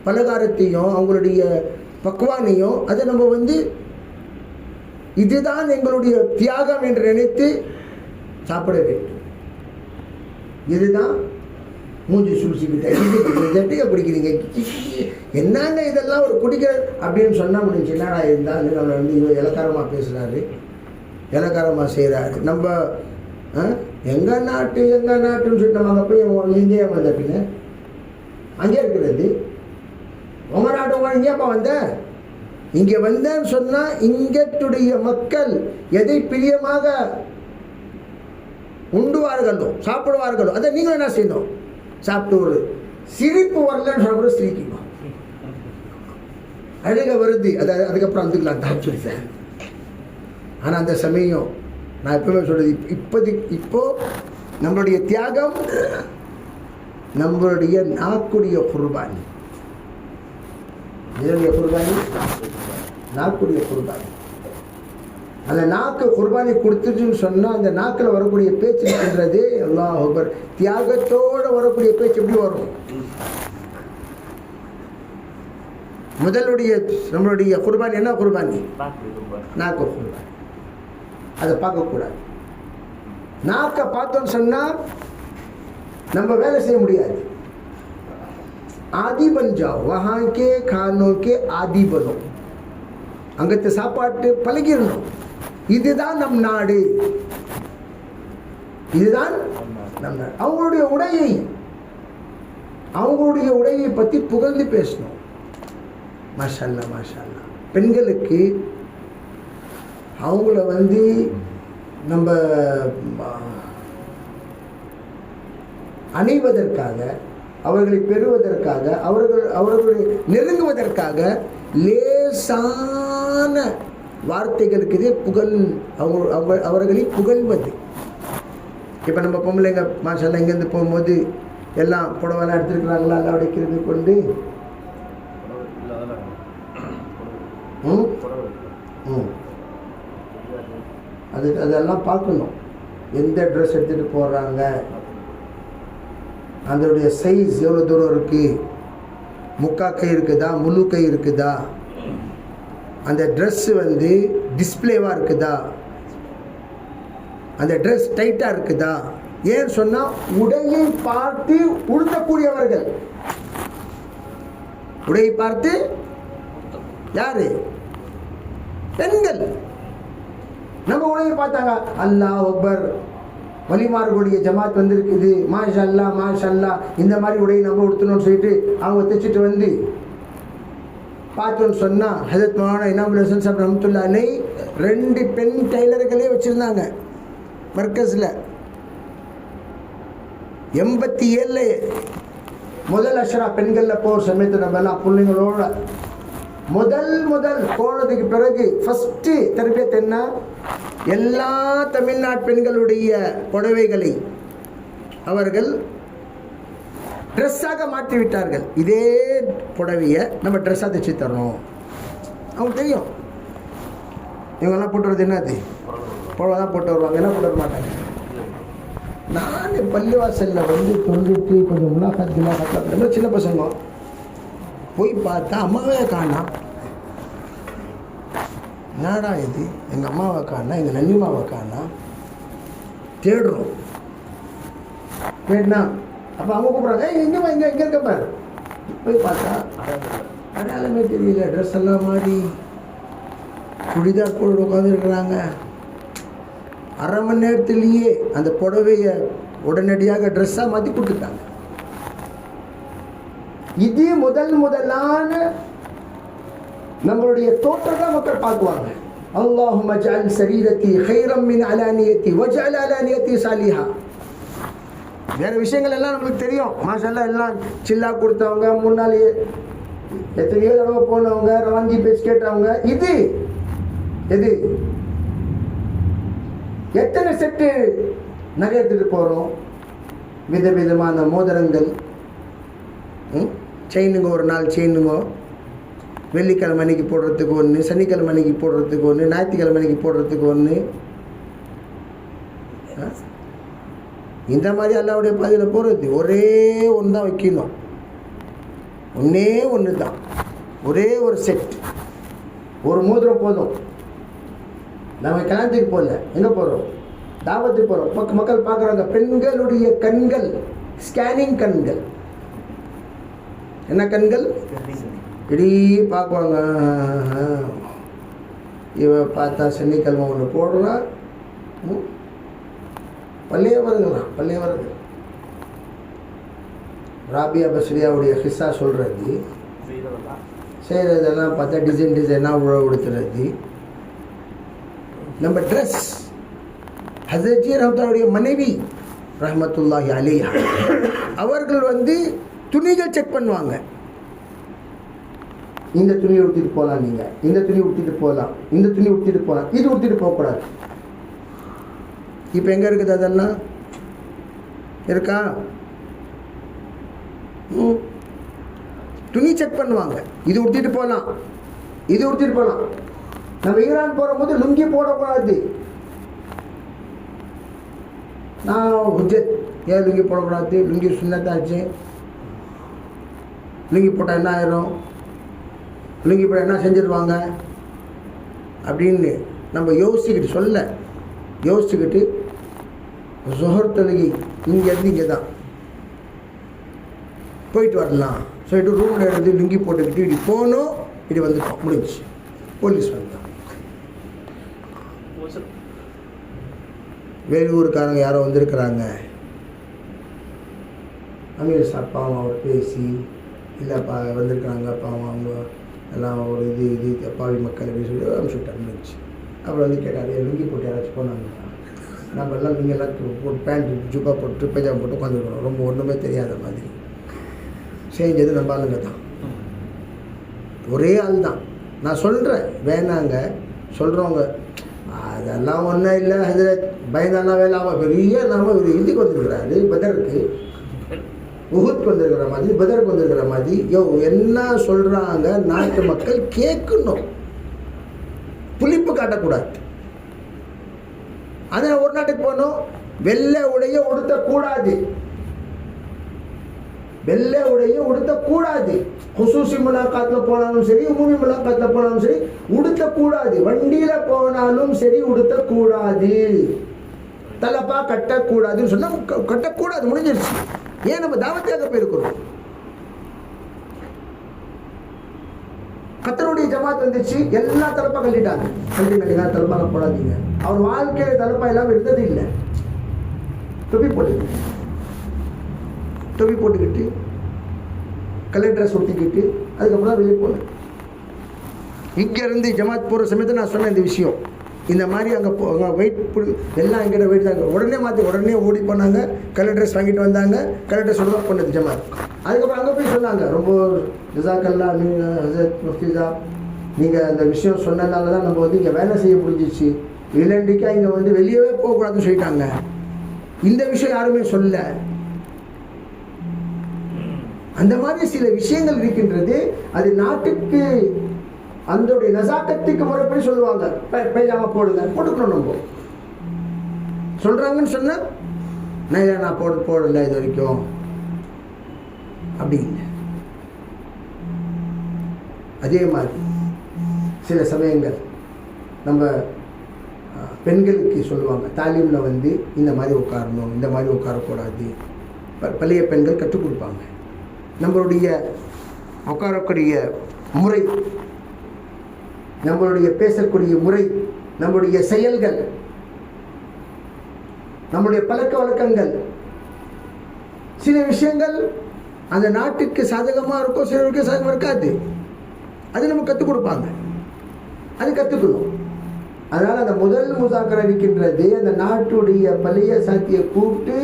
Speaker 2: பலகாரத்தையும் அவங்களுடைய பக்குவானையும் அதை நம்ம இதுதான் எங்களுடைய தியாகம் என்று நினைத்து சாப்பிட வேண்டும். இதுதான் மூஞ்சி சுழிச்சுக்கிட்ட ஜட்டியை குடிக்கிறீங்க, என்னங்க இதெல்லாம் ஒரு குடிக்கிற அப்படின்னு சொன்னால் முடிஞ்சு என்னடா இருந்தாலும் நம்மளை இவர் இலக்காரமாக பேசுகிறாரு, இலக்காரமாக செய்கிறாரு. நம்ம எங்கள் நாட்டுன்னு சொல்லிட்டு நம்ம அங்கே போய் இங்கே வந்த பின்ன அங்கே இருக்கிறது உங்கள் நாட்டு இங்கேப்பா வந்த இங்கே வந்தேன்னு சொன்னால் இங்கத்துடைய மக்கள் எதை பிரியமாக உண்டுவார்களோ சாப்பிடுவார்களோ அதை நீங்களும் என்ன செய்யணும், சாப்பிட்டு ஒரு சிரிப்பு வரலன்னு சொல்ல கூட சிரிக்கணும். அழுக வருது அதுக்கப்புறம் வந்துக்கலாம் தான் சொல்லிட்டேன். ஆனால் அந்த சமயம் நான் எப்பவுமே சொல்றது இப்போ நம்மளுடைய தியாகம் நம்மளுடைய நாக்குடைய குர்பானி. இதனுடைய குர்பானி நாக்குடைய குர்பானி. அந்த நாக்கு குர்பானி கொடுத்துச்சுன்னு சொன்னால் அந்த நாக்கில் வரக்கூடிய பேச்சு இருக்கின்றது அல்லாஹ் அக்பர், தியாகத்தோடு வரக்கூடிய பேச்சு எப்படி வரும்? நம்மளுடைய குர்பானி என்ன குர்பானி? நாக்கு குர்பானி. அதை பார்க்கக்கூடாது. நாக்கை பார்த்தோன்னு சொன்னால் நம்ம வேலை செய்ய முடியாது. ஆதி பன் ஜாओ, वहाँ के खानों के आदि बनो. அங்கத்து சாப்பாட்டு பழகிடணும். இதுதான் நம் நாடு, இதுதான் நம் நாடு. அவங்களுடைய உடையை பற்றி புகழ்ந்து பேசணும். மாஷா அல்லாஹ் மாஷா அல்லாஹ். பெண்களுக்கு அவங்கள நம்ம அணிவதற்காக, அவர்களை பெறுவதற்காக, அவர்களை நெருங்குவதற்காக லேசான வார்த்தைகளுக்கு இதே புகழ், அவர்களை புகழ்வது. இப்போ நம்ம பொம்பளைங்க மாஷால்லாம் இங்கேருந்து போகும்போது எல்லாம் புடவெல்லாம் எடுத்துருக்குறாங்களா, எல்லாம் உடைக்கிறது கொண்டு அதெல்லாம் பார்க்கணும். எந்த ட்ரெஸ் எடுத்துகிட்டு போடுறாங்க, அதனுடைய சைஸ் எவ்வளோ தூரம் இருக்குது, முக்கா கை இருக்குதா முழு கை இருக்குதா, அந்த ட்ரெஸ்ஸு டிஸ்பிளேவாக இருக்குதா, அந்த ட்ரெஸ் டைட்டாக இருக்குதா. ஏன்னு சொன்னால் உடையை பார்த்து உடுத்தக்கூடியவர்கள். உடையை பார்த்து யாரு? பெண்கள். நம்ம உடையை பார்த்தாங்க, அல்லாஹ் அக்பர், வலிமார்களுடைய ஜமாத் வந்திருக்குது, மாஷா அல்லாஹ் மாஷா அல்லாஹ், இந்த மாதிரி உடையை நம்ம உடுத்தணும்னு சொல்லிட்டு அவங்க தைச்சிட்டு பார்த்தோன்னு சொன்னால் ஹஜரத் மௌலானா இனாமுல் ஹசன் சாஹிப் ரஹ்மத்துல்லாஹி அலைஹி 2 பெண் டெய்லர்களே வச்சுருந்தாங்க மர்கஸில். 87 முதல் அஷ்ரா பெண்களில் போகிற சமயத்தில் நம்ம எல்லாம் பிள்ளைங்களோட முதல் போனதுக்கு பிறகு ஃபஸ்ட்டு தர்பியத் என்ன, எல்லா தமிழ்நாட்டு பெண்களுடைய புடவைகளை அவர்கள் ட்ரெஸ்ஸாக மாற்றி விட்டார்கள். இதே புடவையை நம்ம ட்ரெஸ்ஸாக தைச்சி தரணும். அவங்களுக்கு தெரியும் இவங்கெல்லாம் போட்டு வருது என்னது புடவை தான் போட்டு வருவாங்க, என்ன போட்டு வர மாட்டாங்க. நான் பள்ளிவாசலில் தொங்கிட்டு கொஞ்சம் முன்னாடி சின்ன பசங்க போய் பார்த்தா அம்மாவே காணா. என்னடா இது, எங்கள் அம்மாவை காணா, எங்கள் நன்னிமாவை காணா, தேடுறோம். கேட்டா அப்போ அவங்க கூப்பிட்றாங்க, இங்கே இருக்க பாரு. போய் பார்த்தா அடையாளமே தெரியல, ட்ரெஸ் எல்லாம் மாறி சுடிதார் போட்டு உட்காந்துருக்குறாங்க. அரை மணி நேரத்துலேயே அந்த புடவையை உடனடியாக ட்ரெஸ்ஸாக மாற்றி கொடுத்துட்டாங்க. இது முதலான நம்மளுடைய தோற்றத்தை மக்கள் பார்க்குவாங்க. அல்லாஹும்ம ஜஅல் சரீரத்தி கைரம் மின் அலானியத்தி வஜஅல் அலானியத்தி சாலிஹா. வேற விஷயங்கள் எல்லாம் நம்மளுக்கு தெரியும். மாஷல்லா எல்லாம் சில்லா கொடுத்தவங்க, முன்னாலே எத்தனையோ தடவை போனவங்க, ரவாஞ்சி பேச்சு கேட்டவங்க. இது எத்தனை செட்டு நகை எடுத்துட்டு போகிறோம், விதவிதமான மோதிரங்கள், செயினுங்க, ஒரு 4 செயினுங்க, வெள்ளிக்கிழமை அன்னைக்கு போடுறதுக்கு ஒன்று, சனிக்கிழமை அன்னைக்கு போடுறதுக்கு ஒன்று, ஞாயிற்றுக்கிழமை அன்னைக்கு போடுறதுக்கு ஒன்று. இந்த மாதிரி அல்லாவுடைய பாதையில் போகிறது ஒரே ஒன்று தான் வைக்கணும். ஒன்றே ஒன்று தான், ஒரே ஒரு செட், ஒரு மோதிரம் போதும். நம்ம கல்யாணத்துக்கு போகல, எங்கே போகிறோம்? தாவத்துக்கு போகிறோம். மக்கள் பார்க்குறாங்க, பெண்களுடைய கண்கள் ஸ்கேனிங் கண்கள். என்ன கண்கள்? இப்படி பார்க்குவாங்க. இவ பார்த்தா சனிக்கிழமை ஒன்று போடுறா, பள்ளியே வருங்களாம், பள்ளியே வருது. ராபியா பஸ்ரியாவுடைய ஹிஸ்ஸா சொல்கிறது, செய்கிறதெல்லாம் பார்த்தா டிசைனாக உடுத்துறது. நம்ம ட்ரெஸ், ஹஸரத் ஜி ரஹ்மத்துல்லாஹி மனைவி ரஹ்மத்துல்லாஹி அலைஹா அவர்கள் துணிகள் செக் பண்ணுவாங்க. இந்த துணி உடுத்திட்டு போகலாம், நீங்கள் இந்த துணி உடுத்திட்டு போகலாம், இந்த துணி உடுத்திட்டு போகலாம், இது உடுத்திட்டு போகக்கூடாது. இப்போ எங்கே இருக்குது? அதெல்லாம் இருக்கா? துணி செக் பண்ணுவாங்க. இது உடுத்திட்டு போகலாம், இது உடுத்திட்டு போகலாம். நம்ம ஈரான் போகும்போது லுங்கி போடக்கூடாது. நான் ஹுஜ்ஜத், ஏன் லுங்கி போடக்கூடாது? லுங்கி சுன்னத்தாச்சு. லுங்கி போட்டால் என்ன ஆயிரும்? லுங்கி போட்டால் என்ன செஞ்சிருவாங்க அப்படின்னு நம்ம யோசிச்சுக்கிட்டு ஜொஹர் தொழுகை இங்கேருந்து இங்கே தான் போயிட்டு வரலாம் சொல்லிட்டு ரூமில் இருந்து லுங்கி போட்டுக்கிட்டு இப்படி போனோம், இப்படி வந்துட்டோம், முடிஞ்சு. போலீஸ் வந்தான். வெளியூருக்காரங்க யாரோ வந்திருக்கிறாங்க, அமீர் சார் பாவம் அவர் பேசி, இல்லைப்பா வந்திருக்கிறாங்க பாவம் அவங்க எல்லாம் ஒரு இது அப்பாவி மக்கள் அப்படின்னு சொல்லி அனுப்பிச்சுட்டார், முடிஞ்சு. அப்புறம் கேட்டார், லுங்கி போட்டு யாராச்சும் போனாங்க. நம்ம எல்லாம் லுங்கி எல்லாம் போட்டு பேண்ட் ஜுப்பா போட்டு பைஜாமா போட்டு உட்காந்துருக்கணும், ரொம்ப ஒன்றுமே தெரியாத மாதிரி. செஞ்சது நம்ம ஆளுங்க தான், ஒரே ஆள் தான். நான் சொல்கிறேன் வேணாங்க சொல்கிறவங்க, அதெல்லாம் ஒன்றும் இல்லை ஹஜ்ரத், பயந்தாலாம் வேலாமல் பெரிய நாம ஒரு இதுக்கு வந்துருக்கிறாரு, பதருக்கு உஹுத்க்கு வந்திருக்கிற மாதிரி, பதருக்கு வந்திருக்கிற மாதிரி. என்ன சொல்கிறாங்க நாட்டு மக்கள் கேட்கணும், புளிப்பு காட்டக்கூடாது. அதை ஒரு நாட்டுக்கு போனோம், வெள்ளை உடைய உடுத்தக்கூடாது, வெள்ளை உடைய உடுத்தக்கூடாது. ஹுசூசி முலாக்காத்தில் போனாலும் சரி, உமூமி முலாக்காத்தில் போனாலும் சரி உடுத்தக்கூடாது. வண்டியில் போனாலும் சரி உடுத்தக்கூடாது. தலப்பா கட்டக்கூடாதுன்னு சொன்னால் கட்டக்கூடாது, முடிஞ்சிருச்சு. ஏன் நம்ம தாவத்தாக போயிருக்கிறோம். கத்தருடைய ஜமாத் வந்துச்சு, எல்லா தலப்பா கட்டிட்டாங்க. கல்வி தலப்பாக போடாதீங்க. அவர் வாழ்க்கையில தலப்பா எல்லாம் இருந்தது இல்லை. தொப்பி போட்டுக்கிட்டு கலெக்டரை சுட்டிக்கிட்டு அதுக்கப்புறம் தான் வெளியே போனேன். இங்கேருந்து ஜமாத் போகிற சமயத்தில் நான் சொன்னேன் இந்த விஷயம். இந்த மாதிரி அங்கே வெயிட் எல்லாம் எங்கிட்ட வெயிட் தான். உடனே ஓடி போனாங்க, கலர் ட்ரெஸ் வாங்கிட்டு வந்தாங்க, கலர் ட்ரெஸ் ஒழுங்காக பண்ணது ஜமாத். அதுக்கப்புறம் அங்கே போய் சொன்னாங்க, ரொம்ப ஜஸாக்கல்லா ஹஸரத் முஃப்தி சாப், நீங்கள் அந்த விஷயம் சொன்னதால தான் நம்ம இங்கே வேலை செய்ய முடிஞ்சிச்சு. இல்லைண்டிக்கா இங்கே வெளியவே போகக்கூடாதுன்னு சொல்லிட்டாங்க. இந்த விஷயம் யாருமே சொல்ல. அந்த மாதிரி சில விஷயங்கள் இருக்கின்றது. அது நாட்டுக்கு அந்த நசாக்கத்துக்கு முறைப்படி சொல்லுவாங்க, பேஜாமா போடுங்க, போட்டுக்கணும். நம்ம சொல்றாங்கன்னு சொன்னா நான் போடல இது வரைக்கும் அப்படி இல்லை. அதே மாதிரி சில சமயங்கள் நம்ம பெண்களுக்கு சொல்லுவாங்க, தாலீமில் இந்த மாதிரி உட்காரணும், இந்த மாதிரி உட்காரக்கூடாது. பழைய பெண்கள் கற்றுக் கொடுப்பாங்க. நம்மளுடைய உட்காரக்கூடிய முறை, நம்மளுடைய பேசக்கூடிய முறை, நம்முடைய செயல்கள், நம்முடைய பழக்க வழக்கங்கள், சில விஷயங்கள் அந்த நாட்டுக்கு சாதகமாக இருக்கும், சிலருக்கு சாதகமாக இருக்காது. அது நம்ம கற்றுக் கொடுப்பாங்க, அது கற்றுக்கணும். அதனால் அந்த முதல் முசாக்கரா இருக்கின்றது, அந்த நாட்டுடைய பழைய சாத்தியை கூப்பிட்டு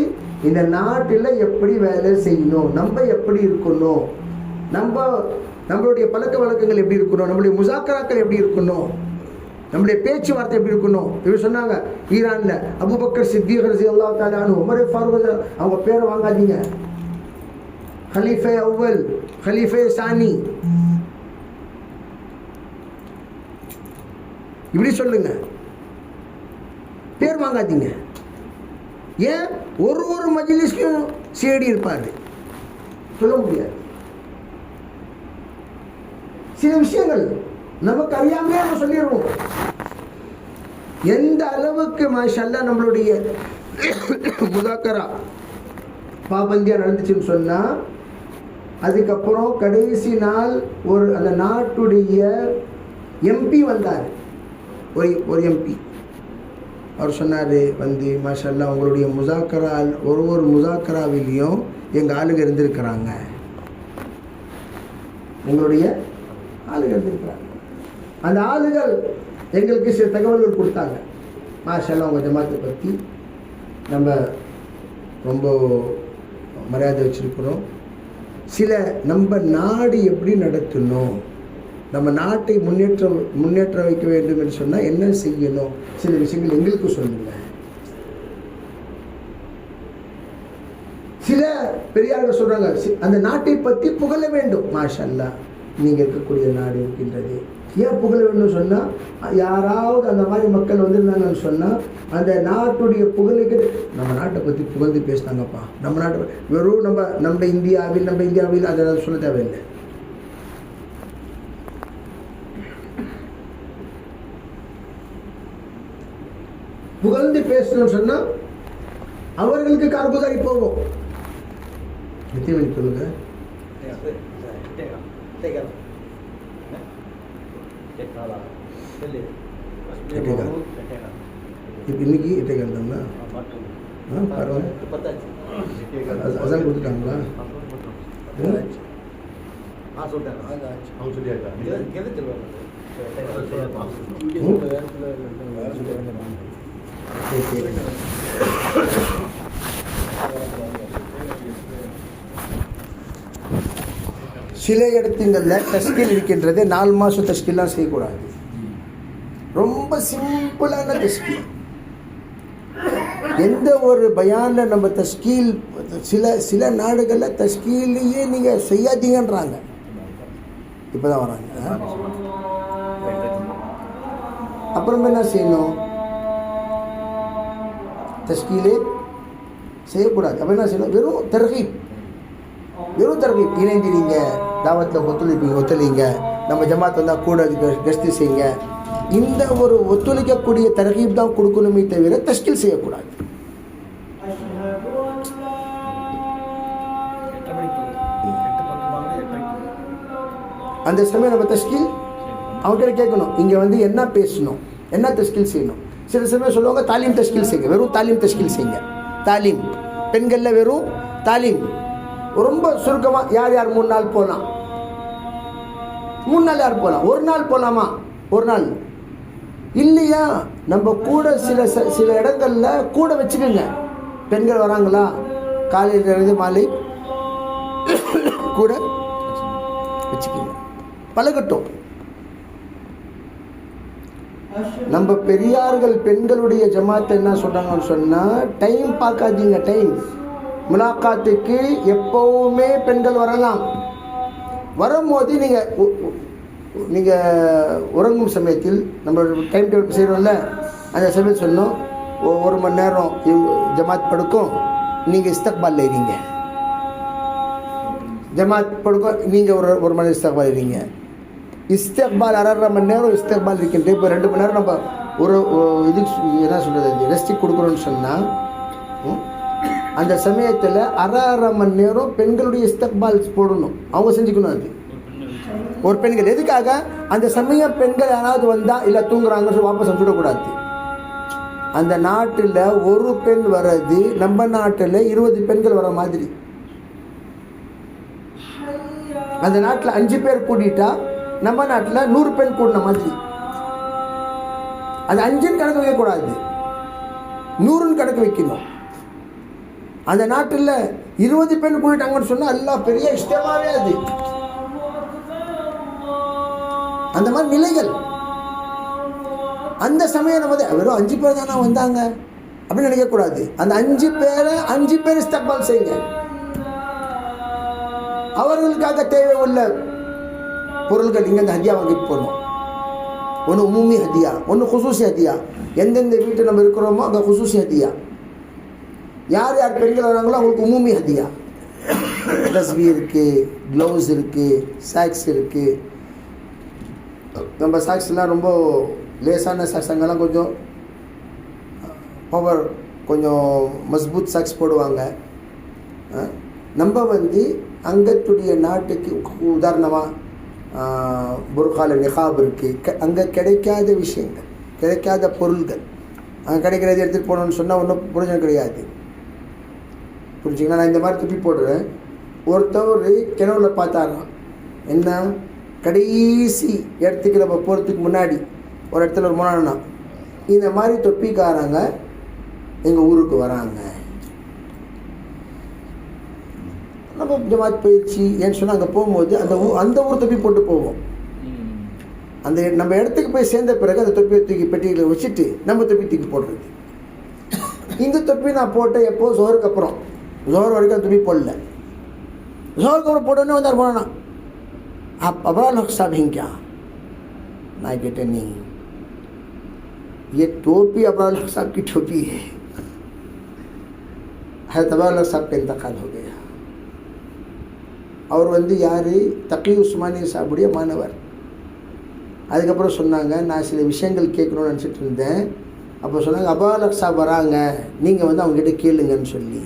Speaker 2: இந்த நாட்டில் எப்படி வேலை செய்யணும், நம்ம எப்படி இருக்கணும், நம்மளுடைய பழக்க வழக்கங்கள் எப்படி இருக்கணும், நம்மளுடைய முசாக்கராக்கள் எப்படி இருக்கணும், நம்முடைய பேச்சுவார்த்தை எப்படி இருக்கணும். இவர் சொன்னாங்க, ஈரானில் அபூபக்கர் சித்திக் ரலியல்லாஹு தஆலா அன்ஹு, உமர் ஃபாரூக், அவங்க பேரை வாங்காதீங்க, ஹலீஃபே அவ்வல், ஹலீஃபே சானி, இப்படி சொல்லுங்க, பேர் வாங்காதீங்க. ஏன்? ஒரு மஜ்லிஸ்க்கும் சேடி இருப்பாரு, சொல்ல முடியாது. சில விஷயங்கள் நமக்கு அறியாமையே நம்ம சொல்லிடுவோம். எந்த அளவுக்கு மாஷா அல்லாஹ் நம்மளுடைய முதாக்கரா பாபந்தியா நடந்துச்சுன்னு சொன்னா, அதுக்கப்புறம் கடைசி நாள் அந்த நாட்டுடைய எம்பி வந்தார். ஒரு எம்பி அவர் சொன்னார், வந்து மாஷா அல்லாஹ் உங்களுடைய முசாக்கரா ஒரு முசாக்கராவிலையும் எங்கள் ஆளுங்க இருந்திருக்கிறாங்க, எங்களுடைய ஆளுகள் இருந்திருக்கிறாங்க. அந்த ஆளுகள் எங்களுக்கு சில தகவல்கள் கொடுத்தாங்க. மாஷா அல்லாஹ் உங்கள் ஜமாத்தை பற்றி நம்ம ரொம்ப மரியாதை வச்சுருக்கிறோம். சில நம்ம நாடு எப்படி நடத்தணும், நம்ம நாட்டை முன்னேற்ற வைக்க வேண்டும் என்று சொன்னால் என்ன செய்யணும், சில விஷயங்கள் எங்களுக்கு சொல்லுங்கள். சில பெரியார்கள் சொல்கிறாங்க, அந்த நாட்டை பற்றி புகழ வேண்டும். மாஷா அல்லாஹ் நீங்கள் இருக்கக்கூடிய நாடு இருக்கின்றது. ஏன் புகழ வேண்டும் சொன்னால், யாராவது அந்த மாதிரி மக்கள் வந்திருந்தாங்கன்னு சொன்னால் அந்த நாட்டுடைய புகழுக்கு நம்ம நாட்டை பற்றி புகழ்ந்து பேசினாங்கப்பா. நம்ம நாட்டை வெறும் நம்ம இந்தியாவில் அதை சொல்ல தேவையில்லை. புகழ்ந்து பேசணும்னு சொன்னால் அவர்களுக்கு கார்குசாரி போகும். எத்தனை மணிக்கு சொல்லுங்க? இப்போ இன்னைக்கு 8:15 தாங்களா? பரவாயில்ல. அதான் கொடுத்துட்டாங்களா? சில இடத்துங்களில் தஸ்கீல் இருக்கின்றது. 4 மாதம் தஸ்கீல்லாம் செய்யக்கூடாது. ரொம்ப சிம்பிளான தஸ்கீல். எந்த ஒரு பயானில் நம்ம தஸ்கீல் சில நாடுகளில் தஸ்கீலையே நீங்கள் செய்யாதீங்கன்றாங்க. இப்போ தான் வராங்க. அப்புறம் என்ன செய்யணும்? தஸ்கீலே செய்யக்கூடாது. அப்போ என்ன செய்யணும்? வெறும் தர்கீப் இணைந்திருங்க, தாவத்தில் ஒத்துழைங்க, நம்ம ஜமாத் வந்தால் கூட கஸ்தி செய்யுங்க. இந்த ஒரு ஒத்துழைக்கக்கூடிய தர்கீப் தான் கொடுக்கணுமே தவிர தஸ்கீல் செய்யக்கூடாது. அந்த சமயம் நம்ம தஸ்கீல் அவங்ககிட்ட கேட்கணும், இங்கே வந்து என்ன பேசணும், என்ன தஸ்கீல் செய்யணும். சில சமயம் சொல்லுவாங்க தாலீம் தஸ்கீல் செய்யுங்க, வெறும் தாலீம் தஸ்கீல் செய்யுங்க. தாலீம் பெண்களில் வெறும் தாலீம். ரொம்ப சுருக்கமாக யார் 3 நாள் போகலாம், 3 நாள் யார் போகலாம், 1 நாள் போகலாமா, 1 நாள் இல்லையா? நம்ம கூட சில இடங்களில் கூட வச்சுக்கோங்க. பெண்கள் வராங்களா, காலையிலிருந்து மாலை கூட வச்சுக்கோங்க, பழகட்டும். நம்ம பெரியார்கள் பெண்களுடைய ஜமாத்தை என்ன சொல்கிறாங்கன்னு சொன்னால், டைம் பார்க்காதீங்க. டைம் முலாக்காத்துக்கு எப்போவுமே பெண்கள் வரலாம். வரும்போது நீங்கள் உறங்கும் சமயத்தில் நம்ம டைம் டேபிள் செய்கிறோம்ல, அந்த சமயம் சொன்னோம் 1 மணி நேரம் ஜமாத் படுக்கும், நீங்கள் இஸ்தக்பால் இருங்க. ஜமாத் படுக்கும், நீங்கள் ஒரு மணி இஸ்தக்பால் இருங்க. இஸ்தக்பால் 1.5 மணி நேரம் இஸ்தக்பால் இருக்கின்ற. இப்போ 2 மணி நேரம் நம்ம இது என்ன சொல்கிறது, ரெஸ்ட் கொடுக்குறோன்னு சொன்னால், அந்த சமயத்தில் 1.5 மணி நேரம் பெண்களுடைய இஸ்தக்பால் போடணும். அவங்க செஞ்சுக்கணும். அது ஒரு பெண்கள் எதுக்காக, அந்த சமயம் பெண்கள் யாராவது வந்தால் இல்லை தூங்குறாங்கன்னு வாபஸ் அனுப்பிவிடக்கூடாது. அந்த நாட்டில் ஒரு பெண் வர்றது நம்ம நாட்டில் 20 பெண்கள் வர மாதிரி. அந்த நாட்டில் 5 பேர் கூட்டிட்டா நம்ம நாட்டில் 100 பெண் கூடின மாதிரி. அது 5ன்னு கணக்கு வைக்கக்கூடாது, 100ன்னு கணக்கு வைக்கணும். அந்த நாட்டில் 20 பெண் கூட்டிட்டாங்கன்னு சொன்னால் எல்லாம் பெரிய இஷ்டமாகவே அது. அந்த மாதிரி நிலைகள். அந்த சமயம் நம்ம வெறும் 5 பேர் தானே வந்தாங்க அப்படின்னு நினைக்கக்கூடாது. அந்த 5 பேர் இஸ்தக்பால் செய்யுங்க. அவர்களுக்காக தேவை உள்ள பொருள்கள் இங்கேருந்து ஹதியா வாங்கிட்டு போகணும். ஒன்று உமூமி ஹதியா, ஒன்று குசூசி ஹதியா. எந்தெந்த வீட்டில் நம்ம இருக்கிறோமோ அங்கே குசூசி ஹதியா. யார் யார் பெண்கள் வராங்களோ அவங்களுக்கு உமூமி ஹதியா. தஸ்பீ இருக்குது, க்ளவுஸ் இருக்குது, சாக்ஸ் இருக்குது, நம்ம சாக்ஸ்லாம் ரொம்ப லேசான சாக்ஸ், அங்கெல்லாம் கொஞ்சம் பவர், கொஞ்சம் மஸ்பூத் சாக்ஸ் போடுவாங்க. நம்ம அங்கத்துடைய நாட்டுக்கு உதாரணமாக புர்கால நிகாப் இருக்குது, அங்கே கிடைக்காத விஷயங்கள், கிடைக்காத பொருள்கள் அங்கே கிடைக்கிறது எடுத்துகிட்டு போகணுன்னு சொன்னால் ஒன்றும் பிரயோஜனம் கிடையாது. புரிஞ்சுங்களா? நான் இந்த மாதிரி துப்பி போடுறேன். ஒருத்தவர் கிணவுல பார்த்தாராம், என்ன கடைசி இடத்துக்கு நம்ம போகிறதுக்கு முன்னாடி ஒரு இடத்துல ஒரு முன்னாடினா இந்த மாதிரி தொப்பிக்காரங்க எங்கள் ஊருக்கு வராங்க. நம்ம ஜமாத் பயிற்சி ஏன்னு சொன்னால் அங்கே போகும்போது அந்த ஊர் தொப்பி போட்டு போவோம். அந்த நம்ம இடத்துக்கு போய் சேர்ந்த பிறகு அந்த தொப்பியை தூக்கி பெட்டியில் வச்சுட்டு நம்ம தொப்பி தூக்கி போடுறது. இந்த தொப்பி நான் போட்டேன் எப்போ ஜோருக்கு அப்புறம், ஜோர் வரைக்கும் அந்த தொப்பி போடல. ஜோருக்கு அப்புறம் போட்டோன்னே வந்தார் போனா, आप अबराल हक साहब हैं क्या? मैं कहते नहीं, ये टोपी अबराल हक साहब की टोपी है। अबराल हक साहब का इंतकाल हो गया. அவர் யார்? தக்கி உஸ்மானி சாஹிபுடைய மாணவர். அதுக்கப்புறம் சொன்னாங்க, நான் சில விஷயங்கள் கேட்கணும்னு நினச்சிட்டு இருந்தேன். அப்போ சொன்னாங்க, அபரால் ஹக் சாஹிப் வராங்க, நீங்கள் அவங்ககிட்ட கேளுங்கன்னு சொல்லி.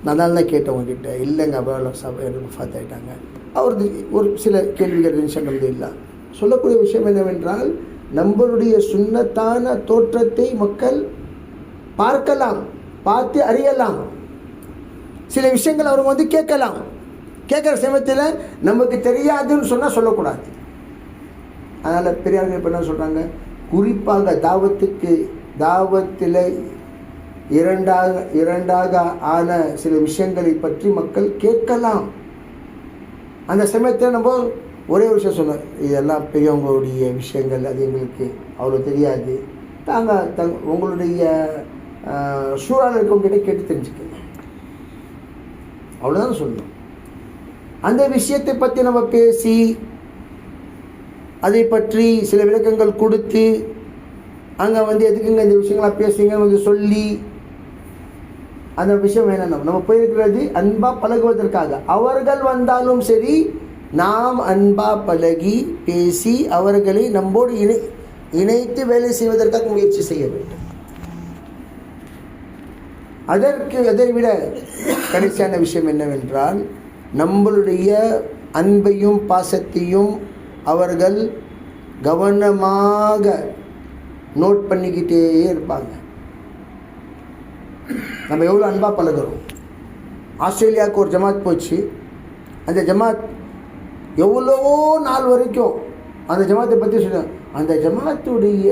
Speaker 2: நான் தான் கேட்டேன் உங்ககிட்ட. இல்லைங்க, அபரால் ஹக் சாஹிப் எனக்கு வஃபாத் ஆகிட்டாங்க. அவரது ஒரு சில கேள்விகள் இருந்துச்சு. இல்லை, சொல்லக்கூடிய விஷயம் என்னவென்றால், நம்மளுடைய சுன்னத்தான தோற்றத்தை மக்கள் பார்க்கலாம், பார்த்து அறியலாம். சில விஷயங்கள் அவங்க கேட்கலாம். கேட்குற சமயத்தில் நமக்கு தெரியாதுன்னு சொன்னால் சொல்லக்கூடாது. அதனால் பெரியார்கள் இப்போ என்ன சொல்கிறாங்க, குறிப்பாக தாவத்தில் இரண்டாக ஆன சில விஷயங்களை பற்றி மக்கள் கேட்கலாம். அந்த சமயத்தில் நம்ம ஒரே விஷயம் சொன்னோம், இதெல்லாம் பெரியவங்களுடைய விஷயங்கள், அது எங்களுக்கு அவ்வளோ தெரியாது, உங்களுடைய சூழல் இருக்கவங்கிட்ட கேட்டு தெரிஞ்சுக்கங்க, அவ்வளோதான் சொல்லணும். அந்த விஷயத்தை பற்றி நம்ம பேசி அதை பற்றி சில விளக்கங்கள் கொடுத்து அங்கே எதுக்குங்க இந்த விஷயங்களாக பேசுங்கன்னு சொல்லி அந்த விஷயம் வேணும். நம்ம போயிருக்கிறது அன்பா பழகுவதற்காக. அவர்கள் வந்தாலும் சரி, நாம் அன்பா பழகி பேசி அவர்களை நம்மோடு இணைத்து வேலை செய்வதற்காக முயற்சி செய்ய வேண்டும். அதை விட கடைசியான விஷயம் என்னவென்றால், நம்மளுடைய அன்பையும் பாசத்தையும் அவர்கள் கவனமாக நோட் பண்ணிக்கிட்டே இருப்பாங்க. நம்ம எவ்வளோ அன்பாக பழகிறோம். ஆஸ்திரேலியாவுக்கு ஒரு ஜமாத் போச்சு. அந்த ஜமாத் எவ்வளவோ நாள் வரைக்கும் அந்த ஜமாத்தை பற்றி சொல்லுவாங்க. அந்த ஜமாத்துடைய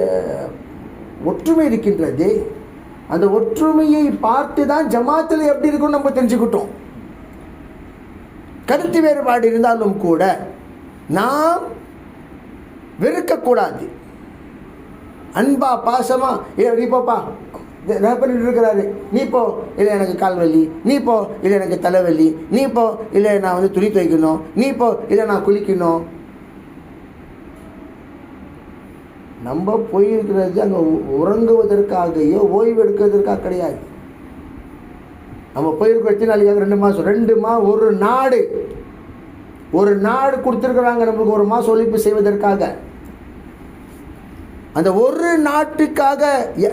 Speaker 2: ஒற்றுமை இருக்கின்றது. அந்த ஒற்றுமையை பார்த்து தான் ஜமாத்தில் எப்படி இருக்குன்னு நம்ம தெரிஞ்சுக்கிட்டோம். கருத்து வேறுபாடு இருந்தாலும் கூட நாம் வெறுக்கக்கூடாது. அன்பா பாசமா, நீ போப்பா பண்ணிட்டு இருக்கிறாரு, நீ போ, இல்லை எனக்கு கால் வலி, நீ போ, இல்லை எனக்கு தலைவலி, நீ போ, இல்லை நான் துணி துவைக்கணும், நீ போ, இல்லை நான் குளிக்கணும். நம்ம போயிருக்கிறது அங்கே உறங்குவதற்காகையோ ஓய்வு எடுக்கிறதுக்காக கிடையாது. நம்ம போயிருக்க எத்தனை நாளைக்காக? 2 மாதம். ஒரு நாடு கொடுத்துருக்குறாங்க நம்மளுக்கு 1 மாதம் ஒழிப்பு செய்வதற்காக. அந்த ஒரு நாட்டுக்காக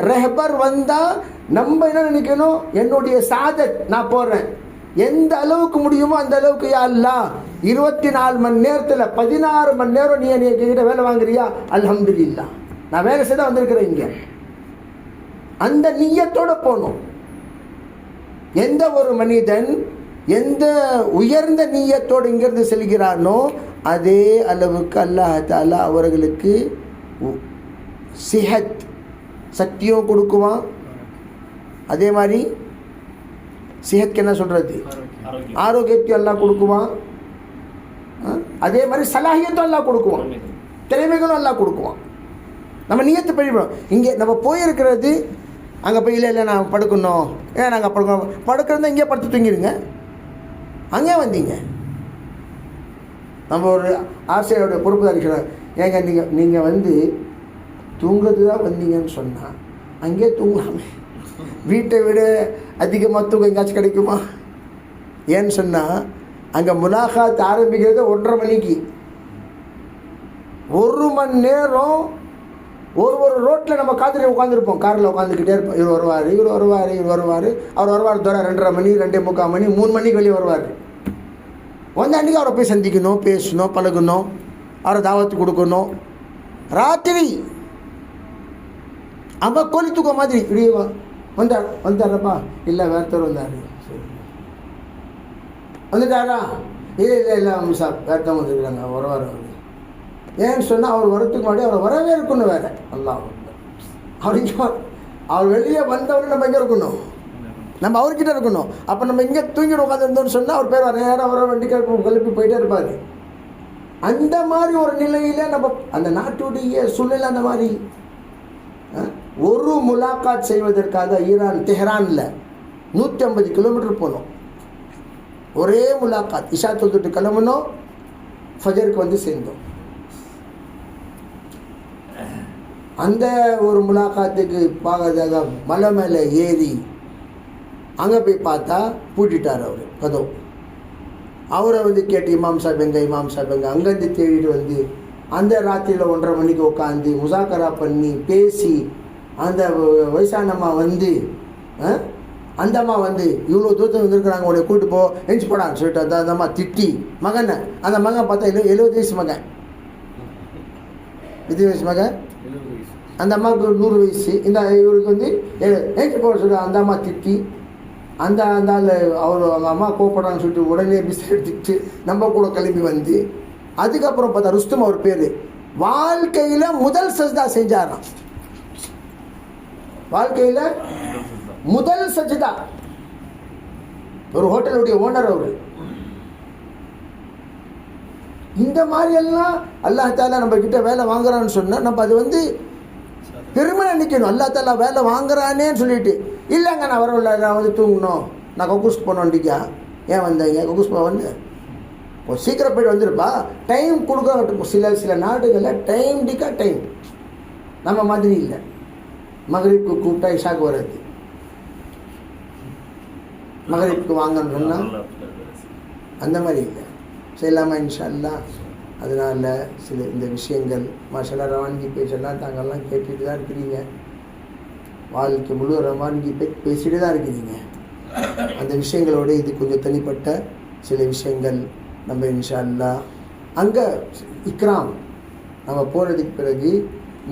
Speaker 2: ரெஹபர் வந்தால் நம்ம என்ன நினைக்கணும், என்னுடைய சாதத் நான் போடுறேன், எந்த அளவுக்கு முடியுமோ அந்த அளவுக்கு. யா அல்லாஹ், 24 மணி நேரத்தில் 16 மணி நேரம் நீ என்கிட்ட வேலை வாங்குறியா? அல்ஹம்துலில்லாஹ், நான் வேலை செய்ய வந்திருக்கிறேன் இங்கே. அந்த நிய்யத்தோடு போகணும். எந்த ஒரு மனிதன் எந்த உயர்ந்த நிய்யத்தோடு இங்கிருந்து செல்கிறானோ அதே அளவுக்கு அல்லாஹ் தஆலா அவர்களுக்கு சிஹத் சக்தியும் கொடுக்குவான். அதே மாதிரி சிஹத்க்கு என்ன சொல்கிறது, ஆரோக்கியத்தையும் அல்லாஹ் கொடுக்குவான். அதே மாதிரி சலாஹியத்தும் அல்லாஹ் கொடுக்குவான், திறமைகளும் அல்லாஹ் கொடுக்குவான். நம்ம நியத்து படிப்போம். இங்கே நம்ம போயிருக்கிறது அங்கே போய் இல்லை நான் படுக்கணும், ஏன் நாங்கள் படுக்கிறது இங்கே படுத்து தூங்கிடுங்க. அங்கே வந்தீங்க, நம்ம ஒரு ஆசிரியருடைய பொறுப்பு இருக்கிறார். ஏங்க நீங்கள் தூங்குறது தான் வந்தீங்கன்னு சொன்னால் அங்கே தூங்கலாமே, வீட்டை விட அதிகமாக தூங்க எங்கேயாச்சும் கிடைக்குமா? ஏன்னு சொன்னால் அங்கே முலாகாத் ஆரம்பிக்கிறது 1:30 மணிக்கு. 1 மணி நேரம் ஒரு ரோட்டில் நம்ம காத்திரி உட்காந்துருப்போம், காரில் உட்காந்துக்கிட்டே இருப்போம். இவர் வருவார். அவர் வருவார் தோற 2:30 மணி 2:45 மணி 3 மணிக்கு வெளியே வருவார். வந்து அன்றைக்கி அவரை போய் சந்திக்கணும், பேசணும், பழகணும், அவரை தாவத்து கொடுக்கணும். ராத்திரி அவன் கோழி தூக்க மாதிரி இப்படி வந்தாரப்பா, இல்லை வேறுத்தவர் வந்தார். வந்துட்டாரா? இல்லை சார் வேறுத்தவங்க வந்துருக்குறாங்க, வருவார். ஏன்னு சொன்னால் அவர் வரத்துக்கு முன்னாடி அவரை வரவே இருக்கணும். வேறு நல்லா அவர் வெளியே வந்தவரை நம்ம எங்கே இருக்கணும்? நம்ம அவர்கிட்ட இருக்கணும். அப்போ நம்ம இங்கே தூங்கிட்டு உட்காந்துருந்தோம்னு சொன்னால் அவர் பேர் நேரம் அவரை வண்டி கிளப்பி போயிட்டே இருப்பார். அந்த மாதிரி ஒரு நிலையில் நம்ம அந்த நாட்டுடைய சூழ்நிலை அந்த மாதிரி. ஒரு முலாக்காத் செய்வதற்காக தெஹ்ரானில் 150 கிலோமீட்டர் போனோம். ஒரே முலாக்காத், இஷா தொழுதுட்டு கிளம்பணும், ஃபஜருக்கு வந்து சேர்ந்தோம். அந்த ஒரு முலாக்காத்துக்கு பார்க்கறதாக மலை மேலே ஏறி அங்கே போய் பார்த்தா பூட்டிட்டார் அவர் கதவு. அவரை வந்து கேட்டு இமாம் சாஹிப் எங்கே அங்கேருந்து தேடிட்டு வந்து அந்த ராத்திரியில் 1:30 மணிக்கு உட்காந்து முசாக்கரா பண்ணி பேசி அந்த வயசானம்மா வந்து அந்த அம்மா வந்து இவ்வளோ தூரத்தில் வந்துருக்குறாங்க, உன்னை கூப்பிட்டு போ எஞ்சி போடான்னு சொல்லிட்டு அந்த அம்மா திட்டி மகனை, அந்த மகன் பார்த்தா 70 வயசு மகன், 20 வயசு மகன், அந்த அம்மாவுக்கு 100 வயசு. இந்த இவருக்கு வந்து எஞ்சி போட சொல்லி அந்த அம்மா திட்டி அந்த ஆள் அவர் அவங்க அம்மா கோப்படுறான்னு சொல்லிட்டு உடனே பிஸ் எடுத்துக்கிட்டு நம்ம கூட கிளம்பி வந்து அதுக்கப்புறம் பார்த்தா ருஸ்தும் அவர் பேர் வாழ்க்கையில் முதல் சஜ்தா செஞ்சாராம். வாழ்க்கையில் முதல் சஜ்தா. ஒரு ஹோட்டலுடைய ஓனர் அவர். இந்த மாதிரி எல்லாம் அல்லாஹ் தாலா நம்ம கிட்ட வேலை வாங்குறான்னு சொன்னால் நம்ம அது வந்து பெருமை நினைக்கணும். அல்லாஹ் தாலா வேலை வாங்குறானேன்னு சொல்லிட்டு இல்லைங்க நான் வரவில்லை, நான் வந்து தூங்கணும், நான் கொக்கூஸ் போனோண்டிக்கா. ஏன் வந்தீங்க? கொக்கூஸ் போக வந்து சீக்கிரம் போய்ட்டு வந்துருப்பா, டைம் கொடுக்க. சில நாடுகளில் டைம் நம்ம மாதிரி இல்லை. மகரிப்புக்கு கூப்பிட்டா இஷாக்கு வராது, மகரிப்புக்கு வாங்கன்னு சொன்னால் அந்த மாதிரி இல்லை. செய்யலாமா இன்ஷா அல்லாஹ். அதனால் சில இந்த விஷயங்கள் மாஷல்லா ரவான்கி பேச்செல்லாம் தாங்கள்லாம் கேட்டுட்டு தான் இருக்கிறீங்க. வாழ்க்கை முழு ரவான்கி பேசிட்டு தான் இருக்கிறீங்க. அந்த விஷயங்களோடு இது கொஞ்சம் தனிப்பட்ட சில விஷயங்கள் நம்ம இன்ஷா அல்லாஹ் அங்கே இக்ராம் நம்ம போனதுக்கு பிறகு